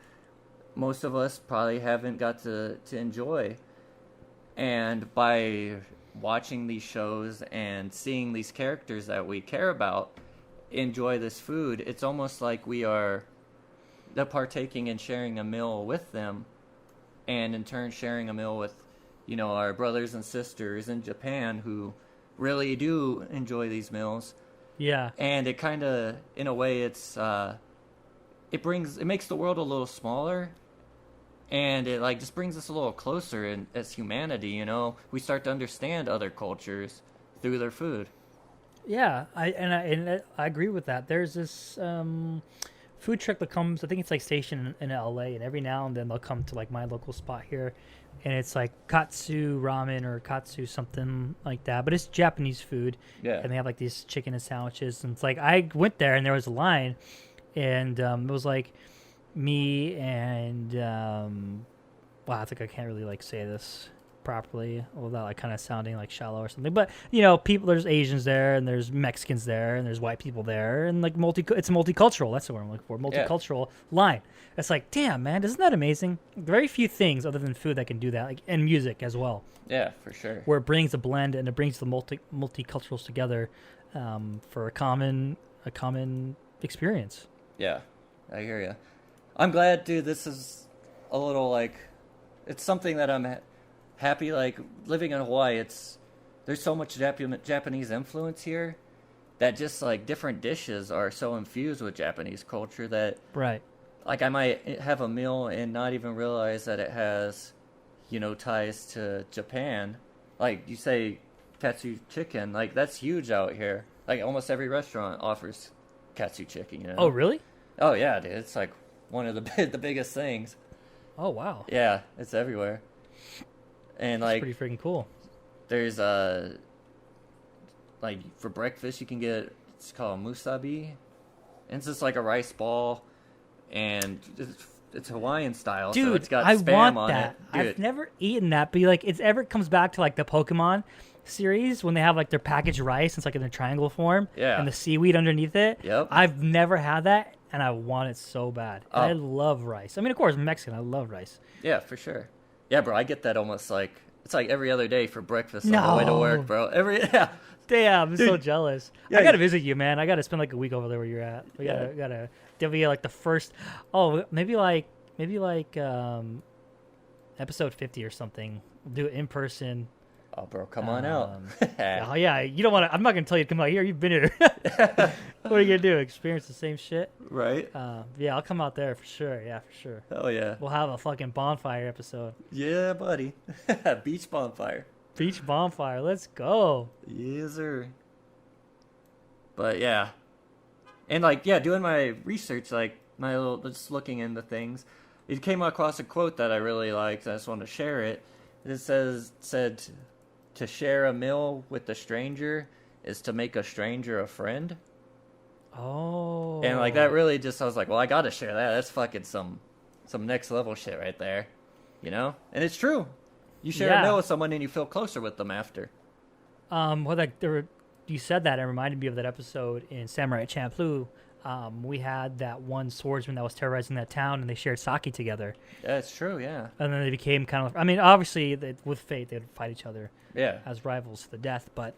most of us probably haven't got to enjoy. And by watching these shows and seeing these characters that we care about enjoy this food, it's almost like they're partaking and sharing a meal with them, and in turn sharing a meal with our brothers and sisters in Japan who really do enjoy these meals. Yeah. And it kind of, in a way, it makes the world a little smaller, and it like just brings us a little closer as humanity. We start to understand other cultures through their food. Yeah, I agree with that. There's this food truck that comes, I think it's like stationed in LA, and every now and then they'll come to like my local spot here, and it's like katsu ramen or katsu something like that, but it's Japanese food. Yeah. And they have like these chicken and sandwiches, and it's like I went there and there was a line, and it was like me and wow, I think I can't really like say this properly without like kind of sounding like shallow or something, but people, there's Asians there and there's Mexicans there and there's white people there, and like it's multicultural. That's what I'm looking for. Multicultural line. It's like, damn, man, isn't that amazing? Very few things other than food that can do that, like, and music as well. Yeah, for sure. Where it brings a blend and it brings the multiculturals together for a common experience. Yeah, I hear you. I'm glad, dude. This is a little like it's something that I'm happy, like, living in Hawaii. There's so much Japanese influence here that just, like, different dishes are so infused with Japanese culture that, Right. like, I might have a meal and not even realize that it has, ties to Japan. Like, you say katsu chicken, like, that's huge out here. Like, almost every restaurant offers katsu chicken, Oh, really? Oh, yeah, dude. It's, like, one of the biggest things. Oh, wow. Yeah, it's everywhere. And, That's like, pretty freaking cool. there's, like, for breakfast, you can get, it's called musabi. And it's just like a rice ball. And it's Hawaiian style, Dude, so it's got I spam want on that. it. Dude. I've never eaten that, but like, it's ever comes back to like the Pokemon series when they have like their packaged rice, it's like in a triangle form, Yeah. and the seaweed underneath it. Yep. I've never had that, and I want it so bad. Oh. I love rice. I mean, of course, I'm Mexican. I love rice. Yeah, for sure. Yeah, bro, I get that almost like, it's like every other day for breakfast on the way to No. work, bro. Yeah. Damn, I'm so jealous. Yeah, I gotta visit you, man. I gotta spend like a week over there where you're at. We Yeah. gotta be like the first. Oh, maybe like episode 50 or something. We'll do it in person. Oh, bro, come on out. Oh yeah, you don't want to. I'm not gonna tell you to come out here. You've been here. What are you gonna do? Experience the same shit? Right? Yeah, I'll come out there for sure. Yeah, for sure. Oh, yeah. We'll have a fucking bonfire episode. Yeah, buddy. Beach bonfire. Beach bonfire. Let's go. Yes, sir. But yeah, and like doing my research, like my little just looking into things, it came across a quote that I really liked. I just want to share it. It said to share a meal with a stranger is to make a stranger a friend. Oh. And like that really just I was like, well, I gotta share that. That's fucking some next level shit right there, And it's true. You share a meal with someone and you feel closer with them after. Well, like you said that, it reminded me of that episode in Samurai Champloo. We had that one swordsman that was terrorizing that town, and they shared sake together. Yeah, it's true. Yeah. And then they became kind of. I mean, obviously, with fate, they'd fight each other Yeah. as rivals to the death. But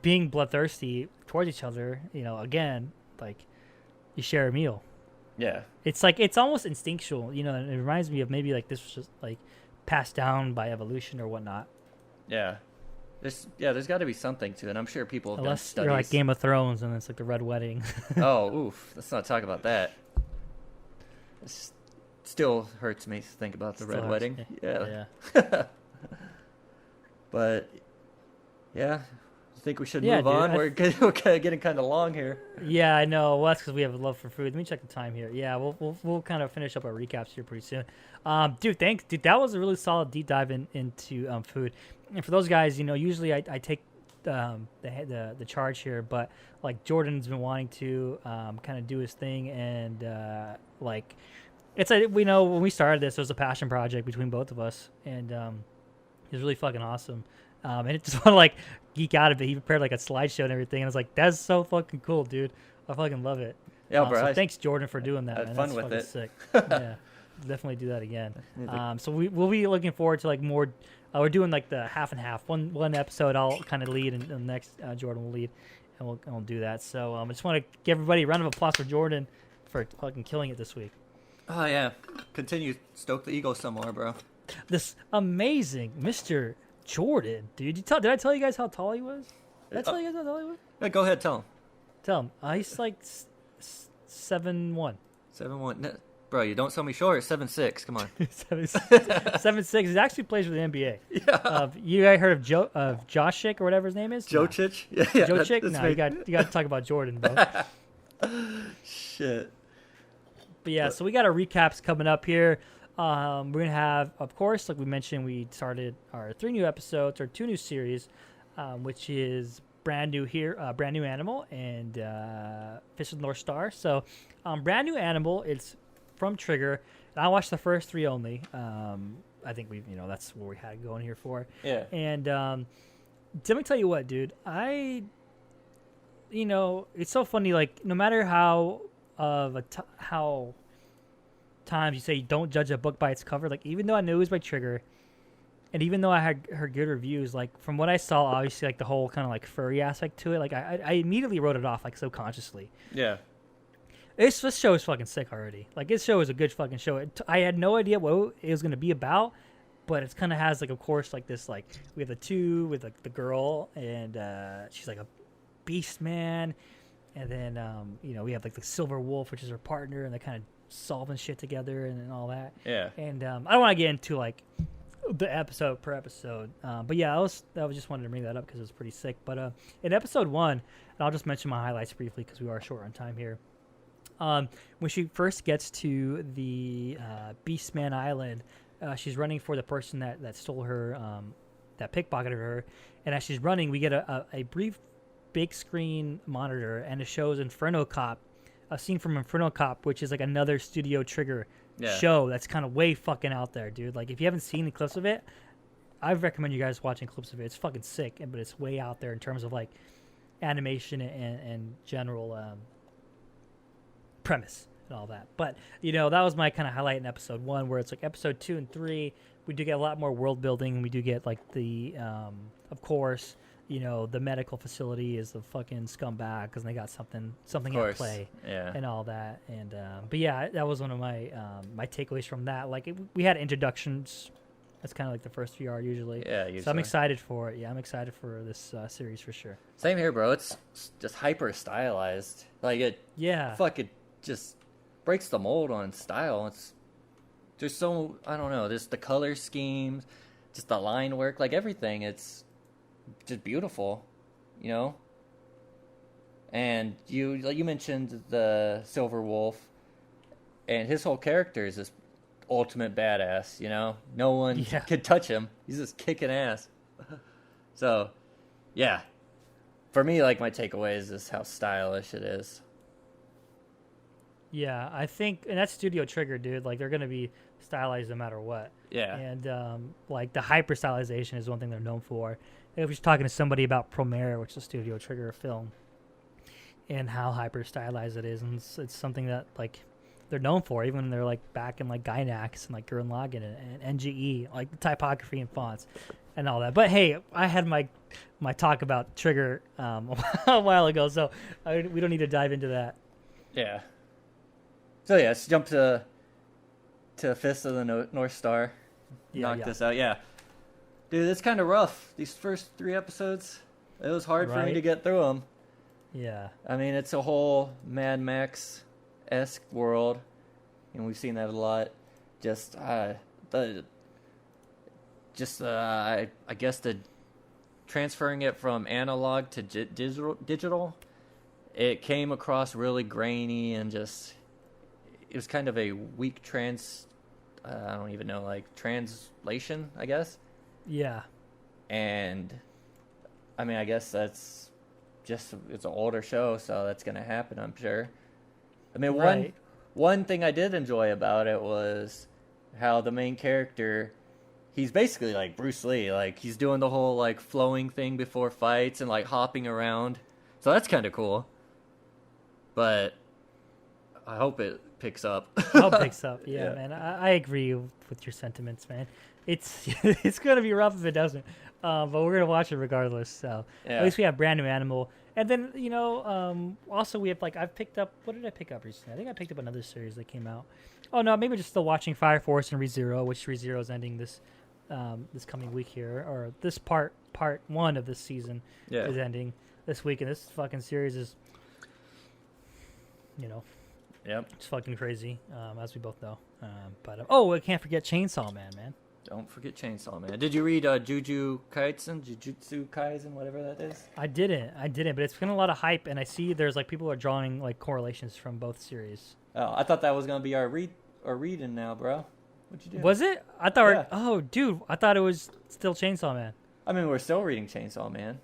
being bloodthirsty towards each other, again, like you share a meal. Yeah. It's like it's almost instinctual, and it reminds me of maybe like this was just like passed down by evolution or whatnot. Yeah. There's got to be something to it. I'm sure people have done Unless studies. you're like Game of Thrones and it's like the Red Wedding. Oh, oof. Let's not talk about that. It still hurts me to think about the Still Red hurts Wedding. me. Yeah. Yeah. But, yeah. I think we should Yeah, move dude, on. We're getting kind of long here. Yeah, I know. Well, that's because we have a love for food. Let me check the time here. Yeah, we'll kind of finish up our recaps here pretty soon. Dude, thanks. Dude, that was a really solid deep dive into food. And for those guys, usually I take the charge here, but like Jordan's been wanting to kind of do his thing, and like it's like when we started this, it was a passion project between both of us, and it was really fucking awesome. And it just want to like geek out a bit. He prepared like a slideshow and everything, and I was like, "That's so fucking cool, dude! I fucking love it." Yeah, bro. So thanks, Jordan, for doing that. had Man. fun That's with fucking it. Sick. Yeah, definitely do that again. So we'll be looking forward to like more. We're doing like the half and half. One episode I'll kind of lead, and the next Jordan will lead, and we'll do that. So I just want to give everybody a round of applause for Jordan for fucking killing it this week. Oh, yeah. Continue. Stoke the ego some more, bro. This amazing Mr. Jordan, dude. Did I tell you guys how tall he was? Did I tell you guys how tall he was? Yeah, go ahead. Tell him. Tell him. He's like 7'1". 7'1". No, bro, you don't sell me short. 7'6". Come on. 7'6". He actually plays for the NBA. Yeah. You guys heard of Josh Chick or whatever his name is? Joe No. Chich? Yeah, Joe Chick? that's No, me. you got to talk about Jordan, bro. Shit. But yeah, so we got our recaps coming up here. We're gonna have, of course, like we mentioned, we started our 3 new episodes or 2 new series, which is brand new animal and Fish of the North Star. So, brand new animal. It's from Trigger. And I watched the first 3 only. I think that's what we had going here for. Yeah. And let me tell you what, dude. It's so funny. Like, no matter how times you say don't judge a book by its cover, like even though I knew it was by Trigger, and even though I had heard good reviews, like from what I saw, obviously like the whole kind of like furry aspect to it, like I immediately wrote it off like subconsciously. Yeah. This show is fucking sick already. Like, this show is a good fucking show. I had no idea what it was going to be about, but it kind of has, like, of course, like, this, like, we have the two with, like, the girl, and she's, like, a beast man, and then, you know, we have, like, the Silver Wolf, which is her partner, and they're kind of solving shit together and all that. Yeah. And I don't want to get into, like, the episode per episode. But, yeah, I was just wanted to bring that up because it was pretty sick. But in episode 1, and I'll just mention my highlights briefly because we are short on time here. When she first gets to the Beastman Island, she's running for the person that stole her, that pickpocketed her. And as she's running, we get a brief big screen monitor, and it shows Inferno Cop, a scene from Inferno Cop, which is like another Studio Trigger show that's kind of way fucking out there, dude. Like, if you haven't seen the clips of it, I recommend you guys watching clips of it. It's fucking sick, but it's way out there in terms of like animation and general premise and all that. But, you know, that was my kind of highlight in episode 1, where it's like episode 2 and 3, we do get a lot more world building, and we do get like the of course, you know, the medical facility is the fucking scumbag because they got something at play, and all that. And but yeah, that was one of my my takeaways from that. Like, we had introductions. That's kind of like the first 3 are usually. Yeah, usually. So I'm excited for it. Yeah, I'm excited for this series for sure. Same here, bro. It's just hyper stylized. Like, it fucking just breaks the mold on style. It's just so, I don't know, just the color schemes, just the line work, like everything. It's just beautiful, you know. And you mentioned the Silver Wolf, and his whole character is this ultimate badass, you know. No one could touch him. He's just kicking ass. So, yeah, for me, like, my takeaway is just how stylish it is. Yeah, I think, and that's Studio Trigger, dude. Like, they're gonna be stylized no matter what. Yeah. And like, the hyper stylization is one thing they're known for. I was talking to somebody about Promare, which is a Studio Trigger film, and how hyper stylized it is, and it's something that, like, they're known for, even when they're like back in like Gynax and like Gurren Lagann and NGE, like the typography and fonts and all that. But hey, I had my talk about Trigger a while ago, so we don't need to dive into that. Yeah. So yeah, let's jump to Fist of the North Star. Knock this out. Yeah, dude, it's kind of rough. These first 3 episodes, it was hard for me to get through them. Yeah. I mean, it's a whole Mad Max-esque world, and we've seen that a lot. I guess the transferring it from analog to digital, it came across really grainy and just, it was kind of a weak I don't even know, like, translation, I guess. Yeah. And I mean, I guess that's just, it's an older show, so that's gonna happen, I'm sure. I mean, one thing I did enjoy about it was how the main character, he's basically like Bruce Lee. Like, he's doing the whole like flowing thing before fights and like hopping around. So that's kind of cool. But I hope it picks up. I hope it picks up. Yeah, man. I agree with your sentiments, man. It's gonna be rough if it doesn't. But we're gonna watch it regardless. So at least we have brand new animal. And then, you know, also we have, like, I've picked up, what did I pick up recently? I think I picked up another series that came out. Oh, no, maybe just still watching Fire Force and ReZero, which ReZero is ending this coming week here, or this part 1 of this season is ending this week, and this fucking series is, you know, it's fucking crazy, as we both know. But I can't forget Chainsaw Man. Don't forget Chainsaw Man. Did you read Jujutsu Kaisen, whatever that is? I didn't, but it's been a lot of hype, and I see there's, like, people are drawing, like, correlations from both series. Oh, I thought that was going to be our reading now, bro. What'd you do? Was it? I thought I thought it was still Chainsaw Man. I mean, we're still reading Chainsaw Man.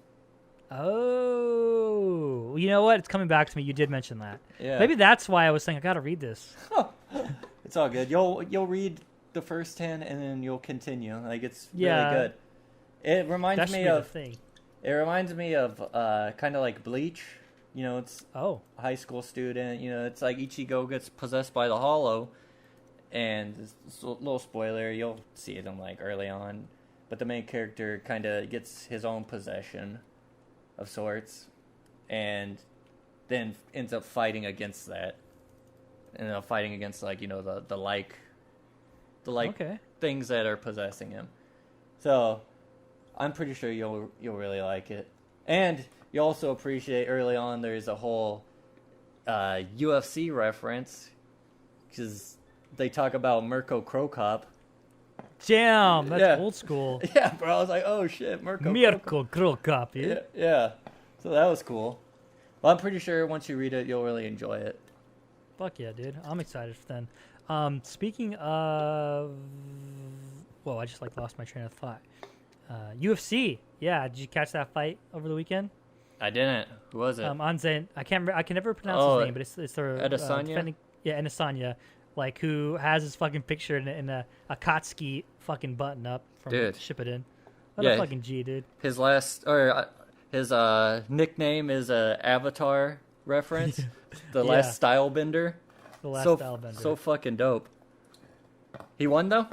Oh, you know what? It's coming back to me. You did mention that. Yeah. Maybe that's why I was saying I got to read this. It's all good. You'll read the first 10 and then you'll continue. Like, it's really good. It reminds me of kind of like Bleach. You know, it's a high school student. You know, it's like Ichigo gets possessed by the Hollow, and it's a little spoiler. You'll see it in, like, early on, but the main character kind of gets his own possession of sorts, and then ends up fighting against that. and fighting against like the Okay. things that are possessing him. So I'm pretty sure you'll really like it, and you also appreciate early on. There's a whole UFC reference because they talk about Mirko Krokop. Damn, that's Yeah. old school. Yeah, bro. I was like, oh shit, Mirko. Mirko Krokop, yeah. Yeah. So that was cool. Well, I'm pretty sure once you read it, you'll really enjoy it. Fuck yeah, dude. I'm excited for then. Speaking of... Whoa, I just lost my train of thought. UFC. Yeah, did you catch that fight over the weekend? I didn't. Who was it? Anzen, I can never pronounce his name, but it's the Adesanya? Adesanya, like who has his fucking picture in a Akatsuki fucking button up from Dude. Ship It In. What Yeah. a fucking G, dude. His his nickname is a Avatar reference. The Yeah. last style bender. The last so, style bender. So fucking dope. He won though?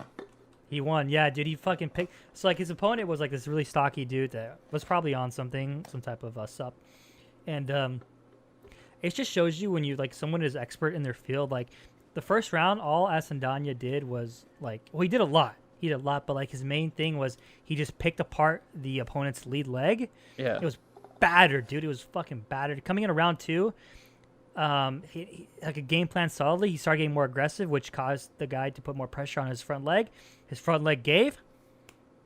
He won, yeah, dude. He fucking picked. So like his opponent was like this really stocky dude that was probably on some type of sup, and it just shows you when you like someone is expert in their field. Like the first round, all Asandanya did was like, well, he did a lot. He did a lot, but like his main thing was he just picked apart the opponent's lead leg. Yeah. It was battered, dude. It was fucking battered. Coming in a round two, he like a game plan solidly. He started getting more aggressive, which caused the guy to put more pressure on his front leg. His front leg gave,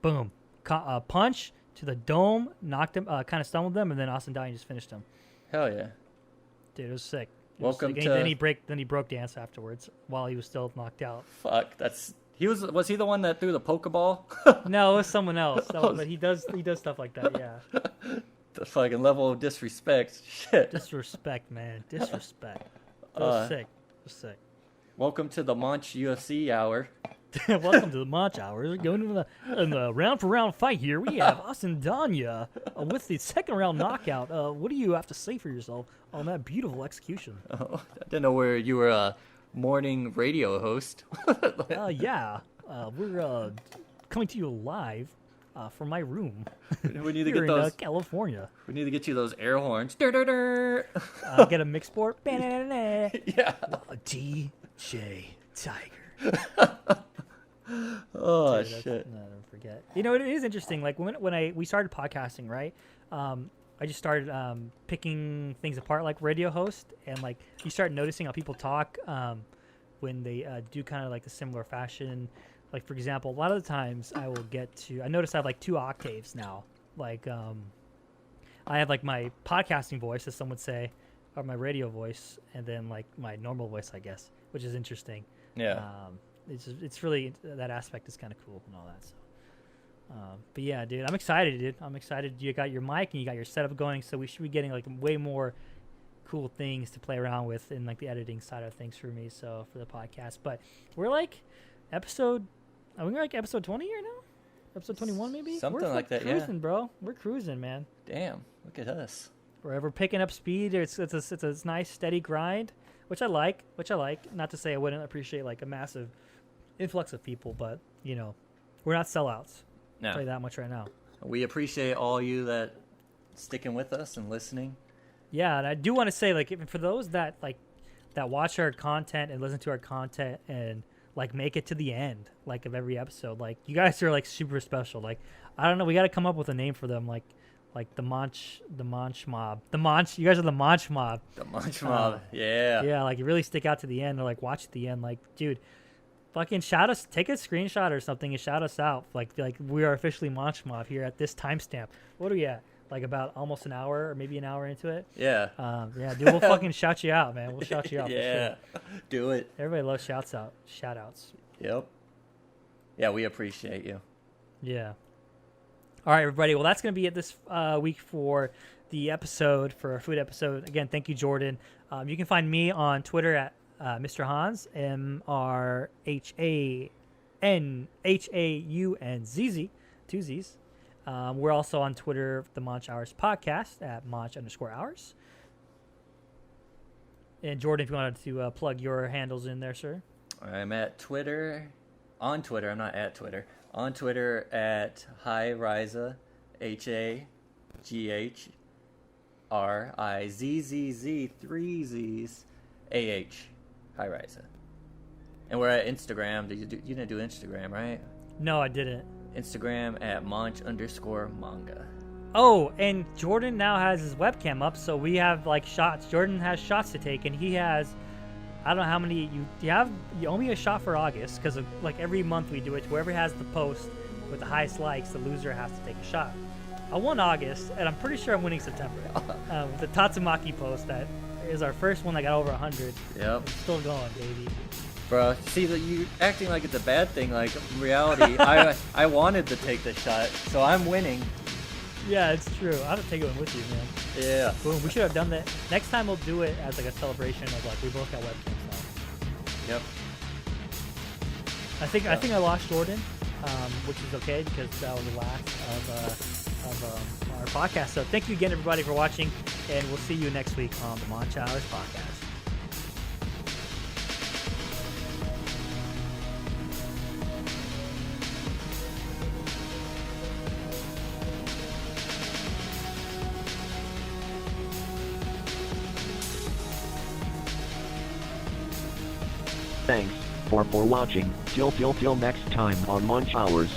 boom, punch to the dome, knocked him, kind of stumbled him, and then Austin Dine just finished him. Hell yeah. Dude, it was sick. Welcome sick. to- Then he broke dance afterwards while he was still knocked out. Fuck. Was he the one that threw the Pokeball? No, it was someone else. But he does stuff like that. Yeah. The fucking level of disrespect. Shit. Disrespect, man. Disrespect. It was sick. It was sick. Welcome to the Monch UFC hour. Welcome to the Monch Hours. We're going in the round for round fight here. We have Austin Danya with the second round knockout. What do you have to say for yourself on that beautiful execution? Oh, I didn't know where you were a morning radio host. Yeah, we're coming to you live from my room We need to here get those. in California. We need to get you those air horns. Dur-dur-dur. Get a mixed board. Yeah. DJ Tiger. Oh Dude, shit. No, don't forget. You know, it is interesting. Like when we started podcasting, right? I just started picking things apart, like radio host, and like you start noticing how people talk when they do kind of like a similar fashion. Like for example, a lot of the times I notice I have like 2 octaves now. Like I have like my podcasting voice, as some would say, or my radio voice, and then like my normal voice, I guess, which is interesting. Yeah. It's really, that aspect is kind of cool and all that. So, but yeah, dude, I'm excited, dude. I'm excited. You got your mic and you got your setup going, so we should be getting like way more cool things to play around with in like the editing side of things for me. So for the podcast, but we're like episode 20 here now. Episode 21 maybe. Something we're like that, yeah. Cruising, bro. We're cruising, man. Damn. Look at us. We're picking up speed. It's a nice steady grind, which I like. Not to say I wouldn't appreciate like a massive influx of people, but you know, we're not sellouts. No. I'll tell you that much right now. We appreciate all you that sticking with us and listening. Yeah, and I do want to say, like, for those that watch our content and listen to our content and like make it to the end, like of every episode, like you guys are like super special. Like, I don't know, we got to come up with a name for them, like the Monch Mob. You guys are the Monch Mob. The Monch Mob. Yeah. Yeah, like you really stick out to the end, or like watch at the end. Like, dude, fucking shout us, take a screenshot or something and shout us out. Like we are officially Monch Mob here at this timestamp. What are we at? Like about almost an hour or maybe an hour into it. Yeah. Yeah, dude, we'll fucking shout you out, man. We'll shout you out. Yeah. For sure. Do it. Everybody loves shout outs. Yep. Yeah, we appreciate you. Yeah. All right, everybody. Well, that's going to be it this week for the episode, for our food episode. Again, thank you, Jordan. You can find me on Twitter at Mr. Hans, MrHaunzz, 2 Z's. We're also on Twitter, the Monch Hours Podcast, at Monch_hours. And Jordan, if you wanted to plug your handles in there, sir. I'm at Twitter. On Twitter, I'm not at Twitter. On Twitter at HighRiza, HAGHRIZZZ, 3 Z's, AH. Hi, Risa. And we're at Instagram. You didn't do Instagram, right? No, I didn't. Instagram at Monch_manga. Oh, and Jordan now has his webcam up, so we have like shots. Jordan has shots to take, and he has, I don't know how many you have. You owe me a shot for August because like every month we do it. Whoever has the post with the highest likes, the loser has to take a shot. I won August, and I'm pretty sure I'm winning September. With the Tatsumaki post, that is our first one that got over 100. Yep. It's still going, baby. Bro, see that you acting like it's a bad thing. Like in reality, I wanted to take the shot, so I'm winning. Yeah, it's true. I have to take it with you, man. Yeah. Boom. We should have done that. Next time we'll do it as like a celebration of like we both got webcams now. Yep. I think I lost Jordan, which is okay because that was the last of our podcast. So thank you again, everybody, for watching, and we'll see you next week on the Monch Hours podcast. Thanks for watching. Till next time on Monch Hours.